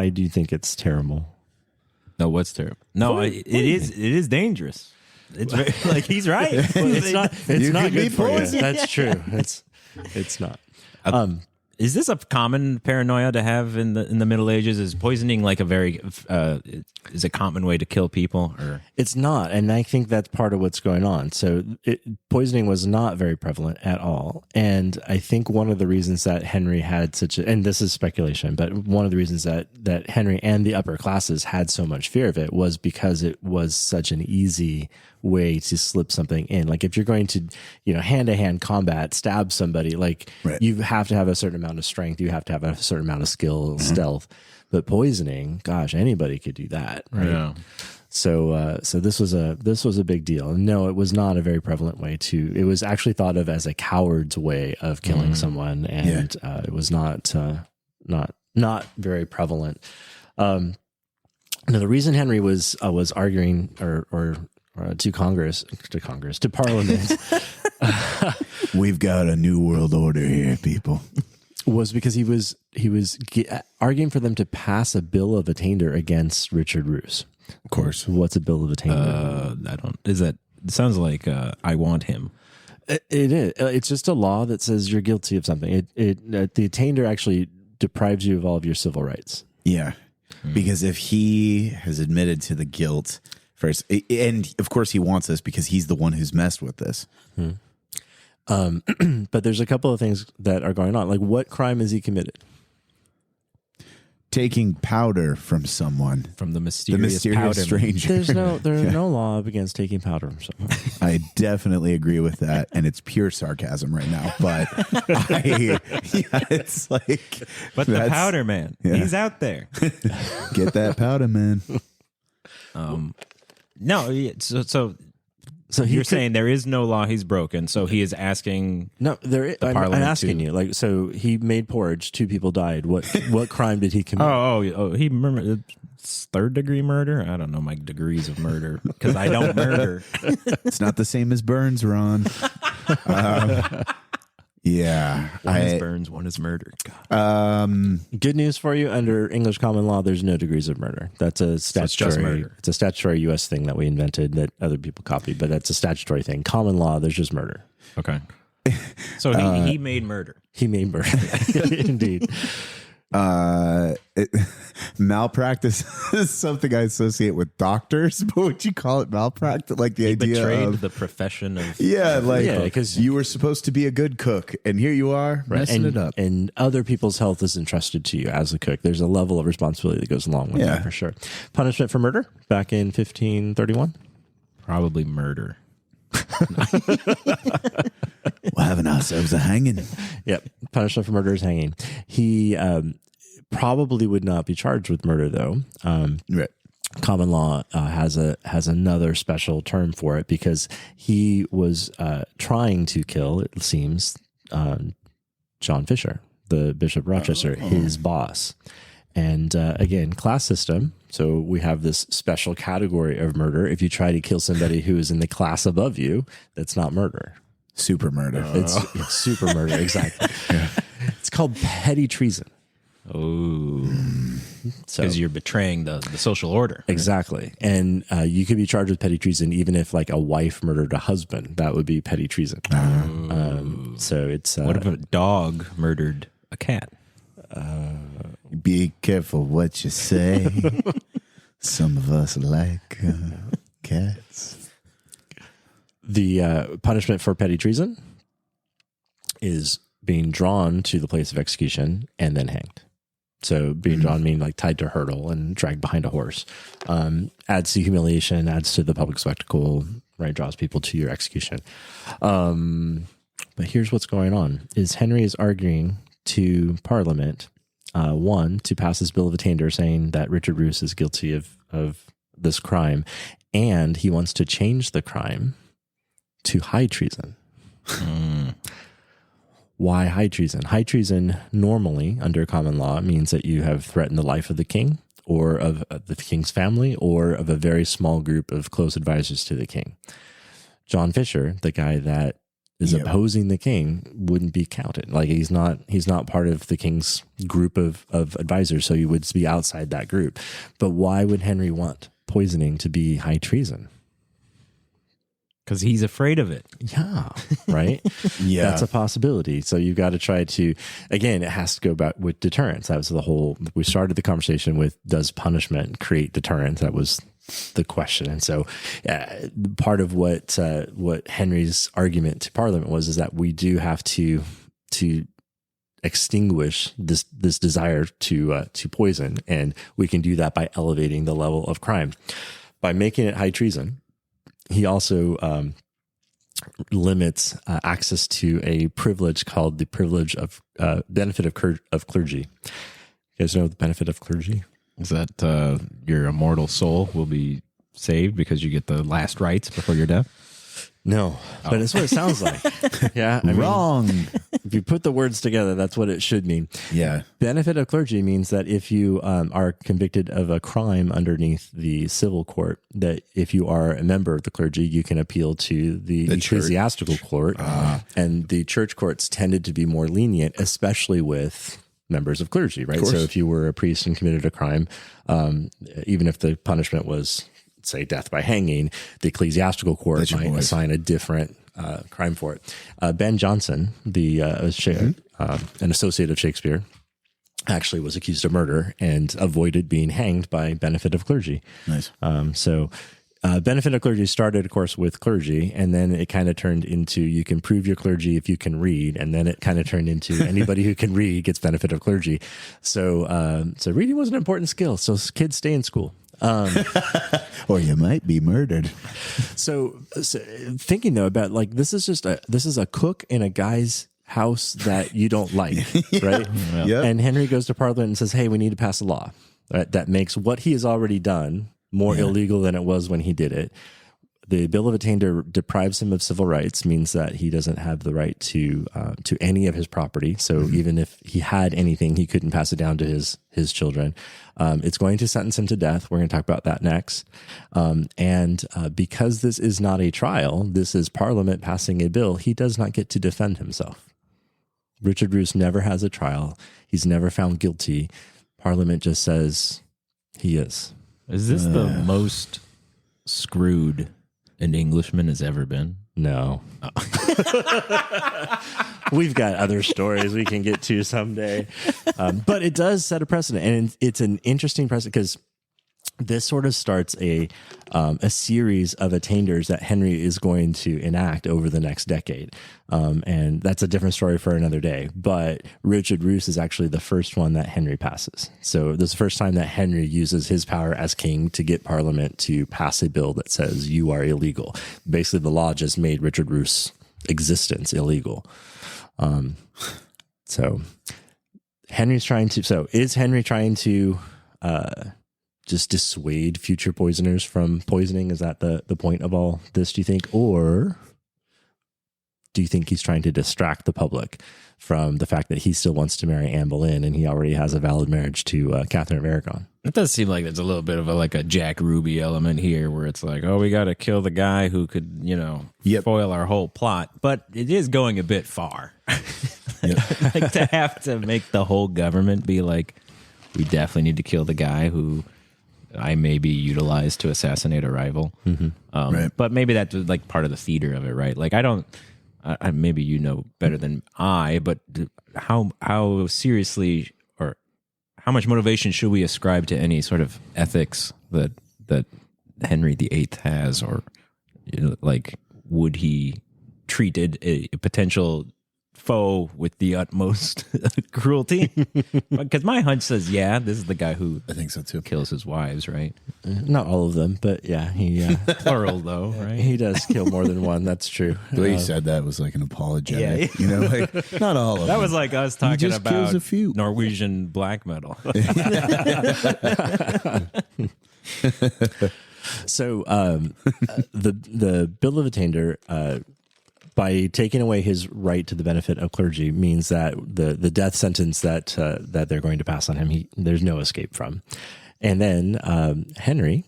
do you think it's terrible? No, what's terrible? No, it is dangerous. It's very, like he's right. It's not could be good for you. poisoned. That's true. It's not. Is this a common paranoia to have in the Middle Ages? Is poisoning like a very is a common way to kill people? Or It's not, and I think that's part of what's going on. So poisoning was not very prevalent at all, and I think one of the reasons that Henry had and this is speculation, but one of the reasons that Henry and the upper classes had so much fear of it was because it was such an easy way to slip something in. Like if you're going to, hand-to-hand combat, stab somebody, like you have to have a certain amount of strength, you have to have a certain amount of skill, stealth. But poisoning, gosh, anybody could do that, right? Yeah. So this was a big deal. And no, it was not a very prevalent way to. It was actually thought of as a coward's way of killing someone, and it was not very prevalent. Now, the reason Henry was arguing or to Parliament, We've got a new world order here, people. was because he was arguing for them to pass a bill of attainder against Richard Roos. Of course. What's a bill of attainder? It sounds like I want him. It is. It's just a law that says you're guilty of something. The attainder actually deprives you of all of your civil rights. Yeah. Because if he has admitted to the guilt first, and of course he wants this because he's the one who's messed with this. But there's a couple of things that are going on. Like, what crime has he committed? Taking powder from someone. From the mysterious powder stranger. There's no law against taking powder from someone. I definitely agree with that, and it's pure sarcasm right now. But it's like, But the powder man, he's out there. Get that powder, man. No, so you're saying there is no law he's broken, so he is asking. No, I'm asking you. Like, so he made porridge. 2 people died. What crime did he commit? He it's 3rd-degree murder. I don't know my degrees of murder because I don't murder. It's not the same as Burns, Ron. Yeah, One is Burns, one is murder. God. Good news for you: under English common law, there's no degrees of murder. That's a statutory. just murder. It's a statutory U.S. thing that we invented that other people copied, but that's a statutory thing. Common law, there's just murder. Okay. So he made murder. He made murder. Indeed. Malpractice is something I associate with doctors, but would you call it malpractice? Like the idea Betrayed of the profession of because you were supposed to be a good cook, and here you are messing it up. And other people's health is entrusted to you as a cook. There's a level of responsibility that goes along with that for sure. Punishment for murder back in 1531. probably murder. We're having ourselves a hanging. Yep. Punishment for murder is hanging. He probably would not be charged with murder, though. Right. Common law has another special term for it because he was trying to kill, it seems, John Fisher, the Bishop of Rochester, his boss. And again, class system. So we have this special category of murder. If you try to kill somebody who is in the class above you, that's not murder. Super murder. It's super murder, exactly. It's called petty treason. Oh, because you're betraying the social order. Exactly. And you could be charged with petty treason even if like a wife murdered a husband. That would be petty treason. So it's... what if a dog murdered a cat? Be careful what you say. Some of us like cats. The punishment for petty treason is being drawn to the place of execution and then hanged. So being drawn meaning like tied to a hurdle and dragged behind a horse. Adds to humiliation, adds to the public spectacle, right? Draws people to your execution. But here's what's going on: is Henry is arguing to Parliament, one, to pass this bill of attainder saying that Richard Roos is guilty of this crime, and he wants to change the crime to high treason. Why high treason? High treason normally under common law means that you have threatened the life of the king or of the king's family or of a very small group of close advisors to the king. John Fisher, the guy that is opposing the king, wouldn't be counted. Like he's not part of the king's group of advisors, so he would be outside that group. But why would Henry want poisoning to be high treason? Because he's afraid of it. Yeah, right? Yeah. That's a possibility. So you've got to try to, again, it has to go back with deterrence. That was the whole, we started the conversation with, does punishment create deterrence? That was the question. And so part of what Henry's argument to Parliament was is that we do have to extinguish this desire to poison. And we can do that by elevating the level of crime. By making it high treason, he also limits access to a privilege called the privilege of benefit of clergy. You guys know the benefit of clergy? Is that your immortal soul will be saved because you get the last rites before you're dead? No, but it's what it sounds like. Yeah, I mean, Wrong. if you put the words together, that's what it should mean. Yeah. Benefit of clergy means that if you are convicted of a crime underneath the civil court, that if you are a member of the clergy, you can appeal to the ecclesiastical court. And the church courts tended to be more lenient, especially with members of clergy, right? So if you were a priest and committed a crime, even if the punishment was, say, death by hanging, the ecclesiastical court might assign a different crime for it. Ben Jonson, an associate of Shakespeare, actually was accused of murder and avoided being hanged by benefit of clergy. Nice. Benefit of clergy started, of course, with clergy, and then it kind of turned into you can prove your clergy if you can read, and then it kind of turned into anybody who can read gets benefit of clergy. So reading was an important skill. So kids stay in school. Or you might be murdered. So thinking though about like this is a cook in a guy's house that you don't like, right? Yep. And Henry goes to Parliament and says, "Hey, we need to pass a law that makes what he has already done more illegal than it was when he did it." The Bill of Attainder deprives him of civil rights, means that he doesn't have the right to any of his property. So even if he had anything, he couldn't pass it down to his children. It's going to sentence him to death. We're going to talk about that next. And because this is not a trial, this is Parliament passing a bill, he does not get to defend himself. Richard Roos never has a trial. He's never found guilty. Parliament just says he is. Is this the most screwed an Englishman has ever been? No. We've got other stories we can get to someday. But it does set a precedent. And it's an interesting precedent because this sort of starts a series of attainders that Henry is going to enact over the next decade. And that's a different story for another day. But Richard Roos is actually the first one that Henry passes. So this is the first time that Henry uses his power as king to get Parliament to pass a bill that says you are illegal. Basically, the law just made Richard Roos' existence illegal. So Henry's trying to. So is Henry trying to just dissuade future poisoners from poisoning? Is that the point of all this, do you think? Or do you think he's trying to distract the public from the fact that he still wants to marry Anne Boleyn and he already has a valid marriage to Catherine of Aragon? It does seem like there's a little bit of a Jack Ruby element here where it's like, oh, we got to kill the guy who could, foil our whole plot. But it is going a bit far. Like to have to make the whole government be like, we definitely need to kill the guy who I may be utilized to assassinate a rival. Right. But maybe that's like part of the theater of it, right? Like maybe you know better than I, but how seriously or how much motivation should we ascribe to any sort of ethics that Henry VIII has, or like would he treated a potential foe with the utmost cruelty? Because my hunch says, this is the guy who I think so too. Kills his wives, right? Not all of them, but yeah, he plural though, right? He does kill more than one. That's true. The way you said that was like an apologetic. Like not all of them. That was like us talking about a few. Norwegian black metal. So the Bill of Attainder, by taking away his right to the benefit of clergy, means that the death sentence that they're going to pass on him, there's no escape from. And then Henry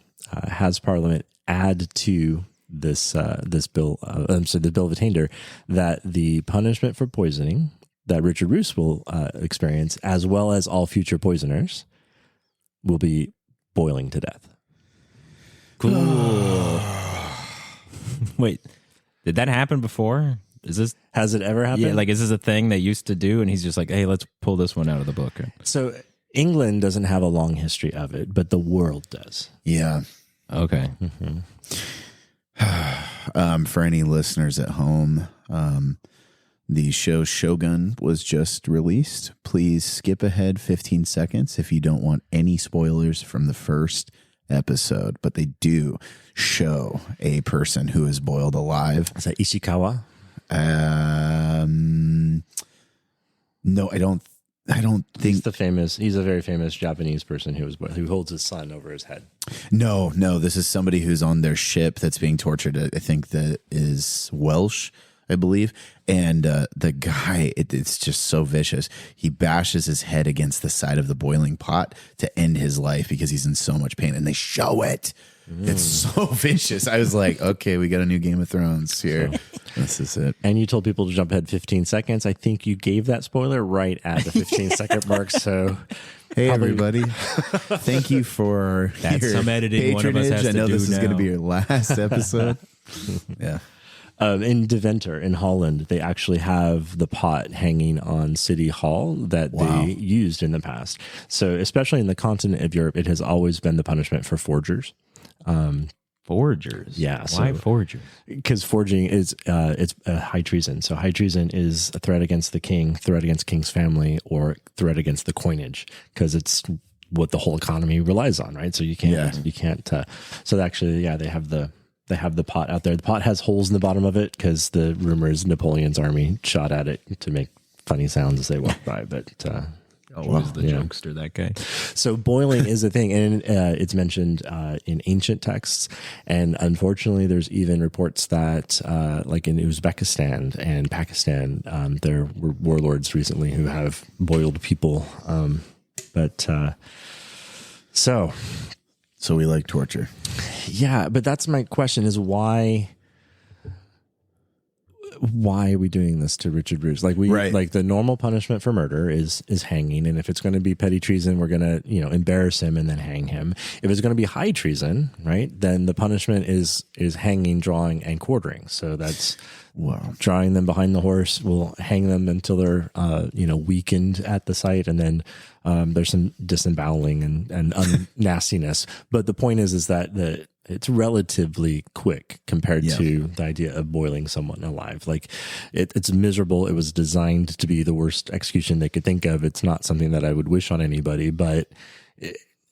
has Parliament add to this bill, the Bill of Attainder, that the punishment for poisoning that Richard Roos will experience, as well as all future poisoners, will be boiling to death. Cool. Wait. Did that happen before? Has it ever happened? Yeah, like is this a thing they used to do? And he's just like, hey, let's pull this one out of the book. So England doesn't have a long history of it, but the world does. Yeah. Okay. For any listeners at home, the show Shogun was just released. Please skip ahead 15 seconds if you don't want any spoilers from the first episode, but they do show a person who is boiled alive. Is that Ishikawa? No, I don't. I don't think He's a very famous Japanese person who holds his son over his head. No, this is somebody who's on their ship that's being tortured. I think that is Welsh, I believe. And the guy, it's just so vicious. He bashes his head against the side of the boiling pot to end his life because he's in so much pain. And they show it. It's so vicious. I was like, okay, we got a new Game of Thrones here. This is it. And you told people to jump ahead 15 seconds. I think you gave that spoiler right at the 15-second mark. So, hey, everybody. Thank you for That's your some editing one of us patronage. has I to know do this is going to now. be your last episode. Yeah. in Deventer in Holland, they actually have the pot hanging on City Hall that they used in the past. So, especially in the continent of Europe, it has always been the punishment for forgers. Forgers? Yeah. Why So, forgers? because forging is it's high treason. So high treason is a threat against the king, threat against king's family, or threat against the coinage, because it's what the whole economy relies on, right? So you can't. So actually, yeah, they have the pot out there. The pot has holes in the bottom of it because the rumor is Napoleon's army shot at it to make funny sounds as they walk by. But Always the jokester, that guy. so boiling is a thing, and it's mentioned in ancient texts. And unfortunately, there's even reports that, like in Uzbekistan and Pakistan, there were warlords recently who have boiled people. So we like torture. yeah, but that's my question: is why are we doing this to Richard Bruce? Like like the normal punishment for murder is hanging, and if it's going to be petty treason, we're going to embarrass him and then hang him. If it's going to be high treason, right, then the punishment is hanging, drawing, and quartering. So that's drawing them behind the horse. We'll hang them until they're weakened at the site, and then there's some disemboweling and unnastiness. But the point is that it's relatively quick compared to the idea of boiling someone alive. Like it's miserable. It was designed to be the worst execution they could think of. It's not something that I would wish on anybody, but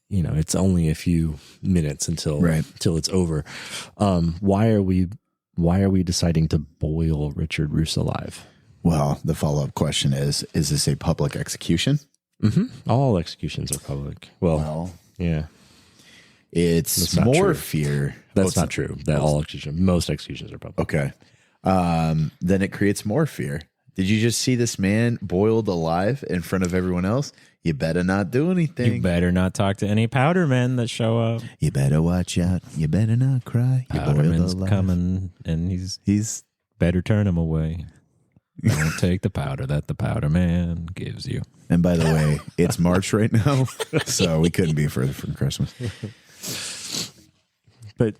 it's only a few minutes until it's over. Why are we deciding to boil Richard Roos alive? Well, the follow-up question is this a public execution? Mm-hmm. All executions are public. Well, yeah. It's more fear. That's not true. That most executions are public. Okay. Then it creates more fear. Did you just see this man boiled alive in front of everyone else? You better not do anything. You better not talk to any powder men that show up. You better watch out. You better not cry. You Powderman's coming, and he's better turn him away. Don't take the powder that the powder man gives you. And by the way, it's March right now, so we couldn't be further from Christmas. But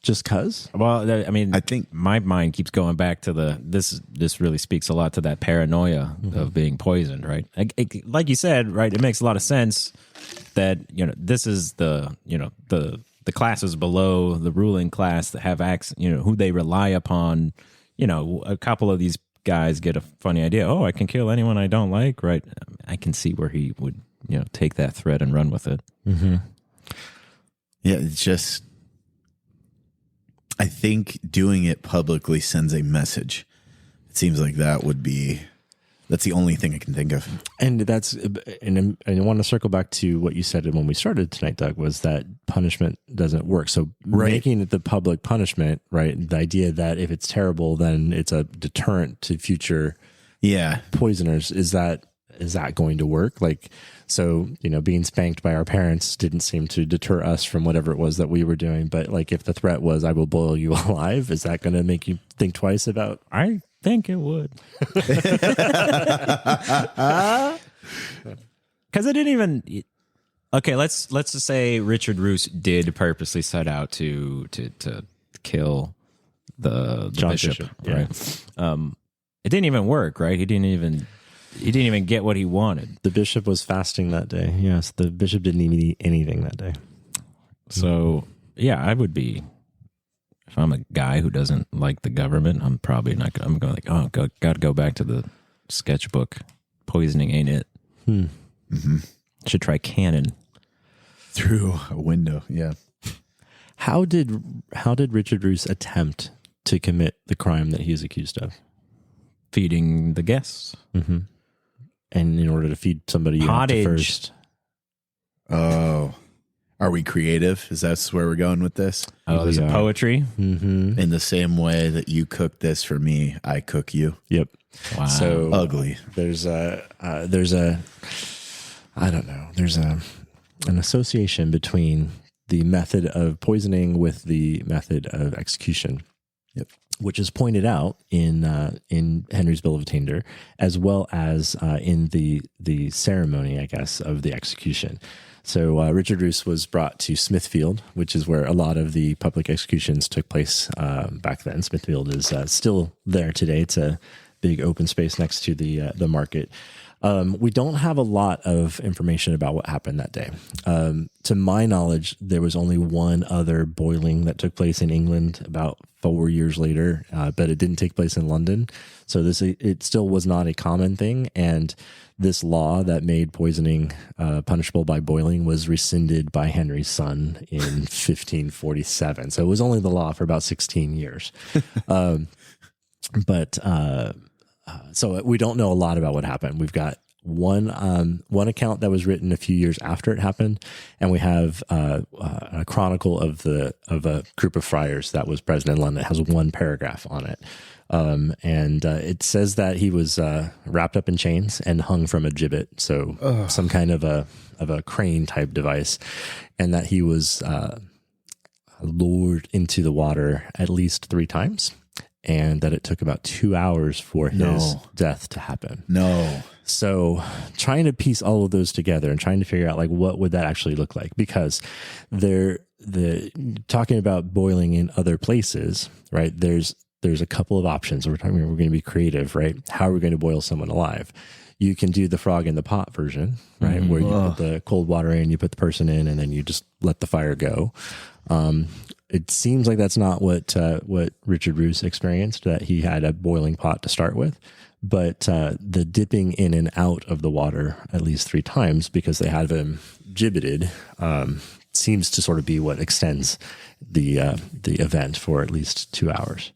just cause? Well, I mean, I think my mind keeps going back to this really speaks a lot to that paranoia of being poisoned, right? Like you said, right? It makes a lot of sense that, this is the classes below the ruling class that have access, who they rely upon. A couple of these guys get a funny idea. Oh, I can kill anyone I don't like, right? I can see where he would, take that threat and run with it. Mm-hmm. Yeah, it's just, I think doing it publicly sends a message. It seems like that's the only thing I can think of. And I want to circle back to what you said when we started tonight, Doug, was that punishment doesn't work. So making it the public punishment, right? The idea that if it's terrible, then it's a deterrent to future poisoners. Is that going to work? Like, so, being spanked by our parents didn't seem to deter us from whatever it was that we were doing. But like, if the threat was, I will boil you alive, is that going to make you think twice about? I think it would. Because it didn't even. Okay, let's just say Richard Roos did purposely set out to kill the bishop, right? It didn't even work, right? He didn't even get what he wanted. The bishop was fasting that day. Yes, the bishop didn't even eat anything that day. So, yeah, I would be, if I'm a guy who doesn't like the government, I'm probably not, I'm going like, oh, got to go back to the sketchbook. Poisoning ain't it. Mm-hmm. Should try cannon. Through a window, yeah. How did Richard Roos attempt to commit the crime that he is accused of? Feeding the guests. Mm-hmm. and in order to feed somebody, you have to Pottage. first. Oh, are we creative? Is that where we're going with this? Oh, there's a Yeah. poetry. Mm-hmm. In the same way that you cook this for me, I cook you. Yep. Wow. So Ugly. there's a I don't know. There's an association between the method of poisoning with the method of execution. Yep. Which is pointed out in Henry's Bill of Attainder, as well as in the ceremony, I guess, of the execution. So Richard Roos was brought to Smithfield, which is where a lot of the public executions took place back then. Smithfield is still there today. It's a big open space next to the market. We don't have a lot of information about what happened that day. To my knowledge, there was only one other boiling that took place in England about 4 years later, but it didn't take place in London. So it still was not a common thing. And this law that made poisoning punishable by boiling was rescinded by Henry's son in 1547. So it was only the law for about 16 years. So we don't know a lot about what happened. We've got one account that was written a few years after it happened, and we have a chronicle of a group of friars that was present in London. It has one paragraph on it, and it says that he was wrapped up in chains and hung from a gibbet, so some kind of a crane type device, and that he was lowered into the water at least 3 times. And that it took about 2 hours for his death to happen. No. So trying to piece all of those together and trying to figure out like what would that actually look like, because they're talking about boiling in other places, right? There's a couple of options. We're going to be creative, right? How are we going to boil someone alive? You can do the frog in the pot version, right? Where you put the cold water in, you put the person in, and then you just let the fire go. It seems like that's not what Richard Roos experienced, that he had a boiling pot to start with. But the dipping in and out of the water at least 3 times, because they had him gibbeted, seems to sort of be what extends the event for at least 2 hours.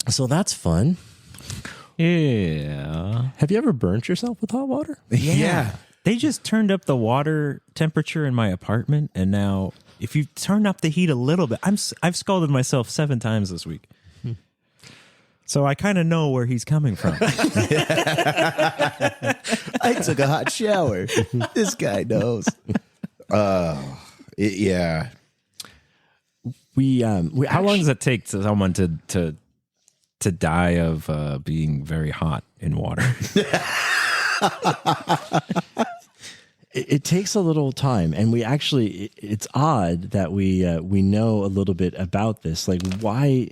So that's fun. Yeah. Have you ever burnt yourself with hot water? Yeah. They just turned up the water temperature in my apartment, and now if you turn up the heat a little bit, I've scalded myself 7 times this week. So I kind of know where he's coming from. I took a hot shower. This guy knows. Yeah. How long does it take to someone to die of being very hot in water? It takes a little time, and we actually, it's odd that we know a little bit about this. Like, why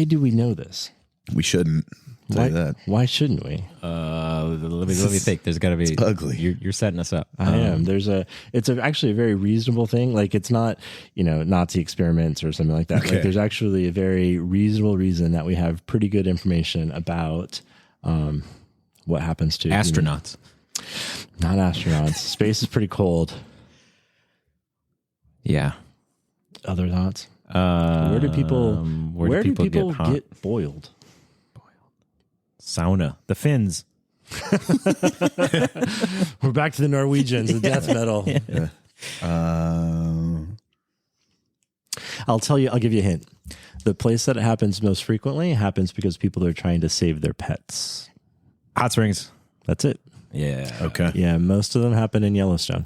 do we know this? We shouldn't say that. Why shouldn't we? Let me think. There's got to be. It's ugly. You're setting us up. I am. It's actually a very reasonable thing. Like, it's not, Nazi experiments or something like that. Okay. Like, there's actually a very reasonable reason that we have pretty good information about what happens to Astronauts. Not astronauts. Space is pretty cold. Yeah. Other thoughts? Where do people get hot? get boiled? Sauna. The Finns. We're back to the Norwegians, the death metal. I'll give you a hint. The place that it happens most frequently happens because people are trying to save their pets. Hot springs. That's it. Yeah. Okay. Yeah, most of them happen in Yellowstone.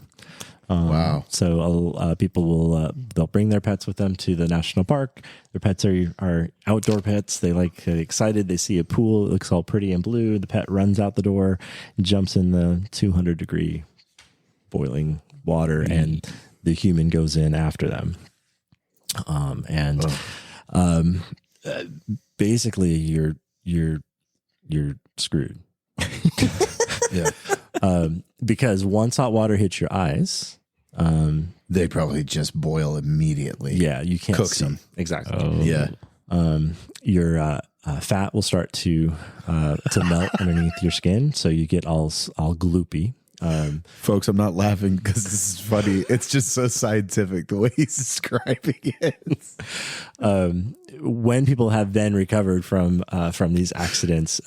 Wow. So people will they'll bring their pets with them to the national park. Their pets are outdoor pets. They get excited. They see a pool. It looks all pretty and blue. The pet runs out the door, jumps in the 200-degree boiling water, and the human goes in after them. Basically, you're screwed. Yeah. Because once hot water hits your eyes, They probably just boil immediately. yeah, you can't Cooks see. them. Exactly. Yeah. Your fat will start to melt underneath your skin, so you get all gloopy. Folks, I'm not laughing because this is funny. It's just so scientific the way he's describing it. When people have then recovered from these accidents,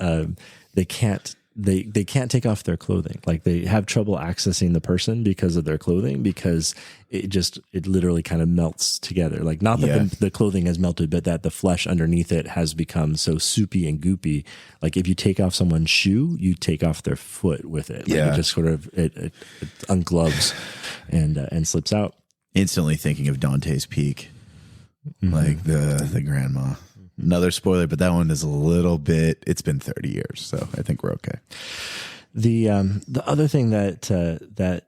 they can't they can't take off their clothing. Like they have trouble accessing the person because of their clothing, because it literally kind of melts together. Like not that the clothing has melted, but that the flesh underneath it has become so soupy and goopy. Like if you take off someone's shoe, you take off their foot with it. Like it just sort of it ungloves and slips out. Instantly thinking of Dante's Peak, like the grandma. Another spoiler, but that one is a little bit. It's been 30 years, so I think we're okay. The other thing that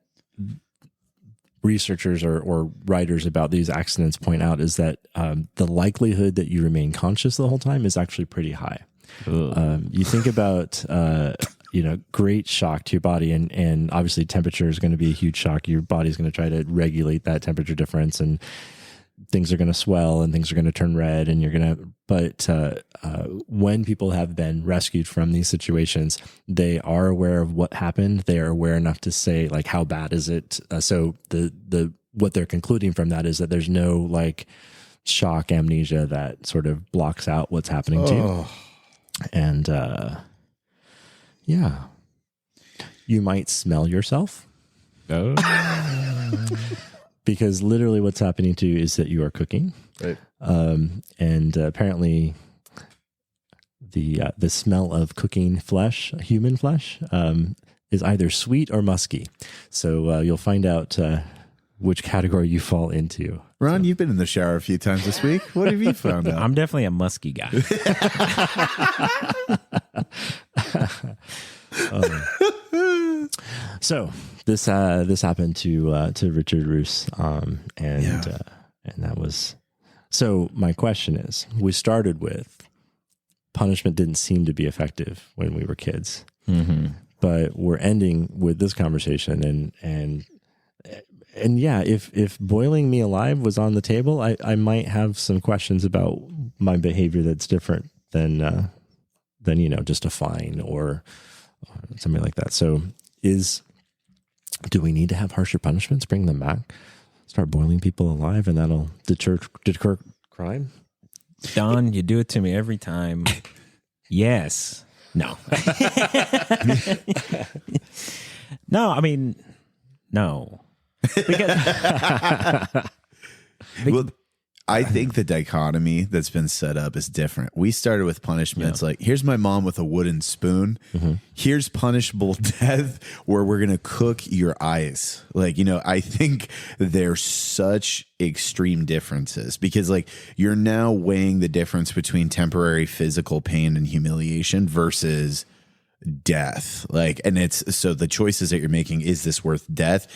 researchers or writers about these accidents point out is that the likelihood that you remain conscious the whole time is actually pretty high. You think about great shock to your body, and obviously temperature is going to be a huge shock. Your body's going to try to regulate that temperature difference, and things are going to swell and things are going to turn red, and but when people have been rescued from these situations, they are aware of what happened. They are aware enough to say, like, how bad is it? So what they're concluding from that is that there's no like shock amnesia that sort of blocks out what's happening to you. And you might smell yourself. Because literally what's happening to you is that you are cooking. Right. And apparently the smell of cooking flesh, human flesh, is either sweet or musky. So you'll find out which category you fall into. Ron, you've been in the shower a few times this week. What have you found out? I'm definitely a musky guy. So this happened to Richard Roos, and that was. So my question is: we started with punishment didn't seem to be effective when we were kids, but we're ending with this conversation, and yeah, if boiling me alive was on the table, I might have some questions about my behavior that's different than just a fine or something like that. So do we need to have harsher punishments? Bring them back? Start boiling people alive, and that'll deter crime? Don, you do it to me every time. Yes. No. No, I mean, no. Because Well, I think the dichotomy that's been set up is different. We started with punishments like, here's my mom with a wooden spoon. Here's punishable death where we're going to cook your eyes. Like, I think there's such extreme differences because like you're now weighing the difference between temporary physical pain and humiliation versus death. Like, and so the choices that you're making, is this worth death?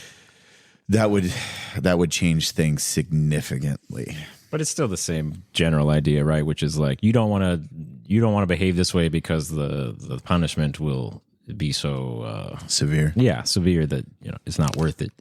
That would change things significantly. But it's still the same general idea, right? Which is like you don't want to behave this way because the punishment will be so severe. Yeah, severe that it's not worth it.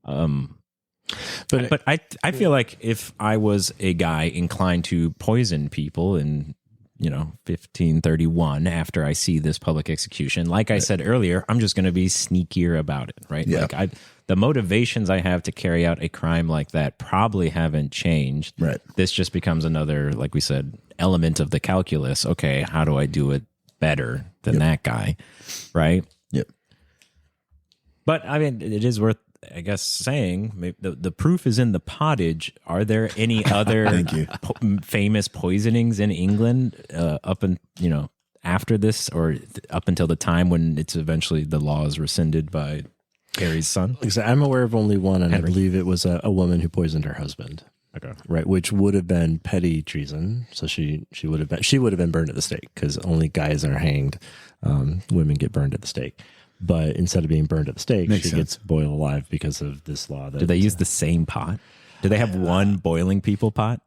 But I feel like if I was a guy inclined to poison people in 1531 after I see this public execution, like I said earlier, I'm just going to be sneakier about it, right? Yeah. Like the motivations I have to carry out a crime like that probably haven't changed. Right. This just becomes another, like we said, element of the calculus. Okay, how do I do it better than that guy? Right? Yep. But I mean, it is worth, I guess, saying maybe the proof is in the pottage. Are there any other famous poisonings in England after this, or up until the time when it's eventually the law is rescinded by Harry's son? I'm aware of only one, and Henry. I believe it was a woman who poisoned her husband. Okay, right, which would have been petty treason. So she would have been burned at the stake because only guys are hanged. Women get burned at the stake. But instead of being burned at the stake, she gets boiled alive because of this law. Do they use the same pot? Do they have one boiling people pot?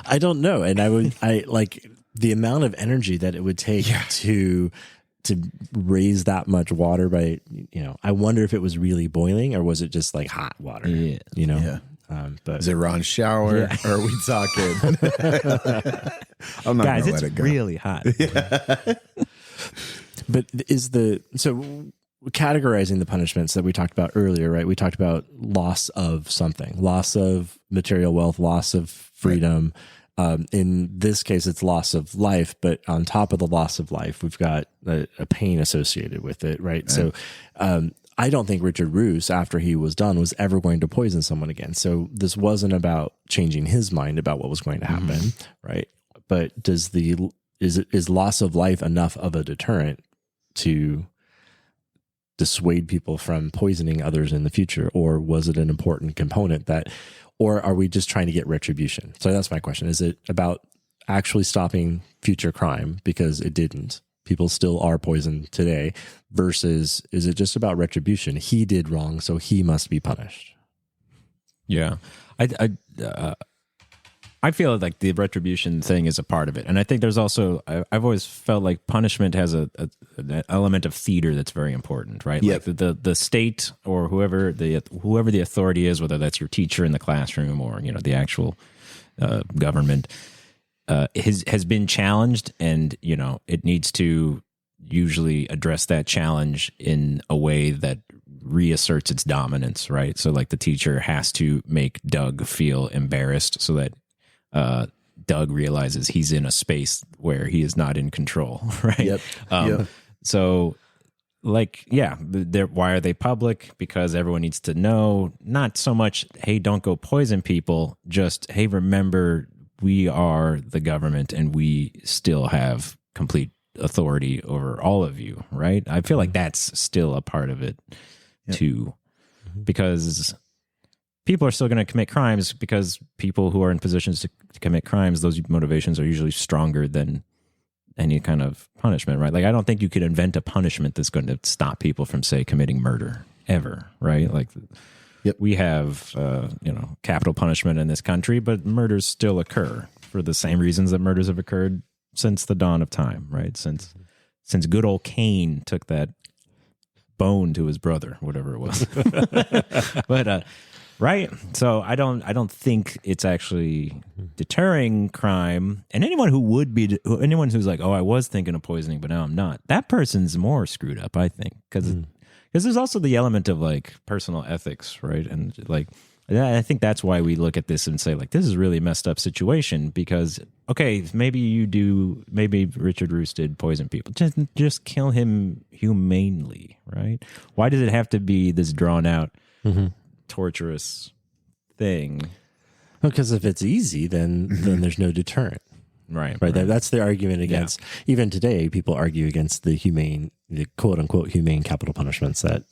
I don't know. And I like the amount of energy that it would take to raise that much water by, I wonder if it was really boiling or was it just like hot water, Yeah. But is it Ron's shower or are we talking? I'm not guys, gonna let it's it go. really hot. But categorizing the punishments that we talked about earlier, right? We talked about loss of something, loss of material wealth, loss of freedom, In this case, it's loss of life, but on top of the loss of life, we've got a pain associated with it, right? So I don't think Richard Roos, after he was done, was ever going to poison someone again. So this wasn't about changing his mind about what was going to happen, right? But is loss of life enough of a deterrent to dissuade people from poisoning others in the future, or was it an important component or are we just trying to get retribution? So that's my question. Is it about actually stopping future crime, because it didn't? People still are poisoned today, versus is it just about retribution? He did wrong, so he must be punished. Yeah. I feel like the retribution thing is a part of it. And I think there's also, I've always felt like punishment has an element of theater that's very important, right? Yep. Like the state or whoever the authority is, whether that's your teacher in the classroom or, the actual government, has been challenged, and, it needs to usually address that challenge in a way that reasserts its dominance, right? So like the teacher has to make Doug feel embarrassed so that Doug realizes he's in a space where he is not in control, right? Yep. So, like, yeah, why are they public? Because everyone needs to know. Not so much, hey, don't go poison people. Just, hey, remember, we are the government and we still have complete authority over all of you, right? I feel like that's still a part of it too, because people are still going to commit crimes, because people who are in positions to commit crimes, those motivations are usually stronger than any kind of punishment, right? Like, I don't think you could invent a punishment that's going to stop people from, say, committing murder ever, right? Like, we have, capital punishment in this country, but murders still occur for the same reasons that murders have occurred since the dawn of time, right? Since good old Cain took that bone to his brother, whatever it was. But, right. So I don't think it's actually deterring crime. And anyone who's like, oh, I was thinking of poisoning, but now I'm not, that person's more screwed up, I think. Because there's also the element of like personal ethics, right? And like, I think that's why we look at this and say, like, this is a really messed up situation, because, okay, maybe Richard Roos did poison people. Just kill him humanely, right? Why does it have to be this drawn out, torturous thing? Because if it's easy, then there's no deterrent. Right. That's the argument against, even today, people argue against the quote unquote humane capital punishments that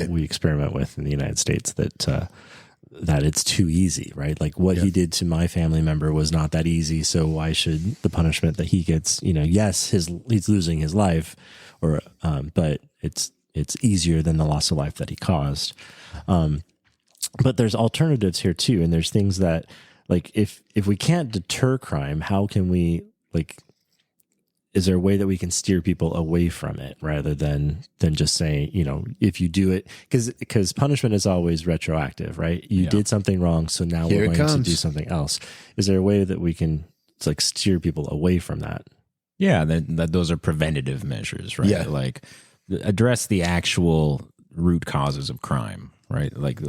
we experiment with in the United States, that it's too easy, right? Like what he did to my family member was not that easy. So why should the punishment that he gets, yes, he's losing his life, but it's easier than the loss of life that he caused. But there's alternatives here too. And there's things that, like, if we can't deter crime, how can we, like, is there a way that we can steer people away from it rather than just saying, if you do it, because punishment is always retroactive, right? You did something wrong, so now we're going to do something else. Is there a way that we can like steer people away from that? Yeah, that those are preventative measures, right? Yeah. Like address the actual root causes of crime, right? Like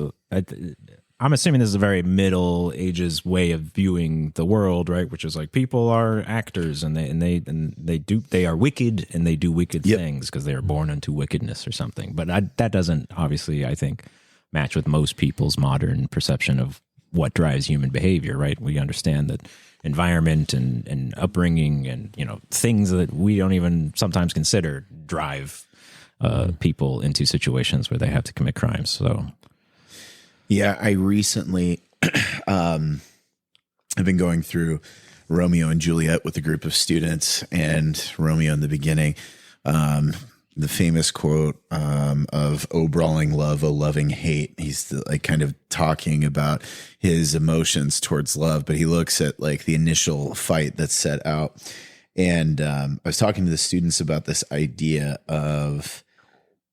I'm assuming this is a very Middle Ages way of viewing the world, right? Which is like people are actors and they are wicked and they do wicked things because they are born into wickedness or something. But that doesn't obviously, I think, match with most people's modern perception of what drives human behavior, right? We understand that environment and upbringing and things that we don't even sometimes consider drive people into situations where they have to commit crimes. So. Yeah, I recently I've been going through Romeo and Juliet with a group of students, and Romeo in the beginning, the famous quote of "Oh brawling love, oh loving hate." He's like kind of talking about his emotions towards love, but he looks at like the initial fight that's set out. And I was talking to the students about this idea of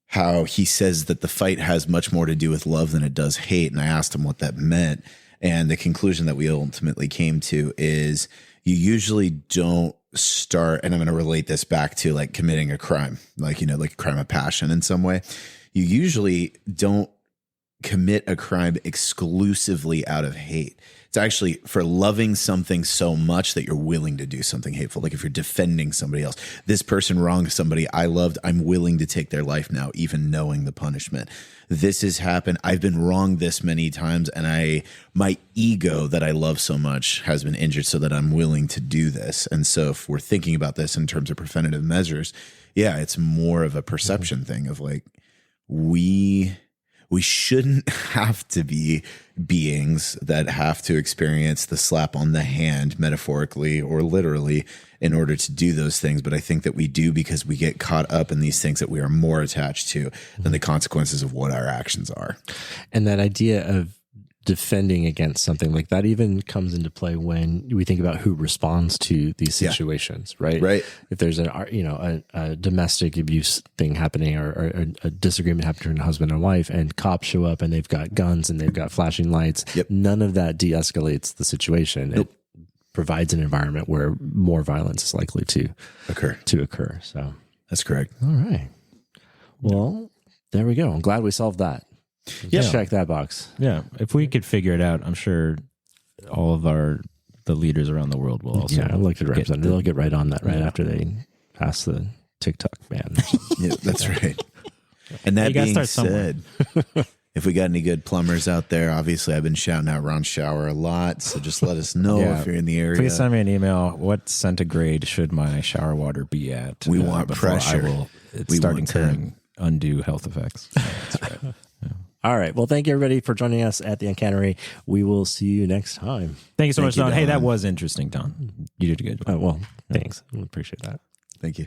how he says that the fight has much more to do with love than it does hate. And I asked him what that meant. And the conclusion that we ultimately came to is you usually don't start, and I'm going to relate this back to like committing a crime, like, like a crime of passion in some way. You usually don't commit a crime exclusively out of hate. It's actually for loving something so much that you're willing to do something hateful. Like if you're defending somebody else, this person wronged somebody I loved, I'm willing to take their life now, even knowing the punishment. This has happened. I've been wronged this many times, and my ego that I love so much has been injured so that I'm willing to do this. And so if we're thinking about this in terms of preventative measures, yeah, it's more of a perception thing of like, we shouldn't have to be beings that have to experience the slap on the hand, metaphorically or literally, in order to do those things. But I think that we do because we get caught up in these things that we are more attached to than the consequences of what our actions are. And that idea of defending against something like that even comes into play when we think about who responds to these situations, right? Right. If there's a domestic abuse thing happening or a disagreement happening between a husband and wife, and cops show up and they've got guns and they've got flashing lights, none of that de-escalates the situation. Nope. It provides an environment where more violence is likely to occur. So that's correct. All right. Well, there we go. I'm glad we solved that. Yeah. Check that box. Yeah. If we could figure it out, I'm sure all of the leaders around the world will also. Yeah, elected representatives. They'll get right on that after they pass the TikTok ban. Yeah, that's right. And that being said, if we got any good plumbers out there, obviously I've been shouting out Ron Shower a lot, so just let us know if you're in the area. Please send me an email. What centigrade should my shower water be at? We want pressure. Start incurring undue health effects. That's right. All right. Well, thank you, everybody, for joining us at the Uncannery. We will see you next time. Thank you so much, Don. Hey, that was interesting, Don. You did good. Well, thanks. I appreciate that. Thank you.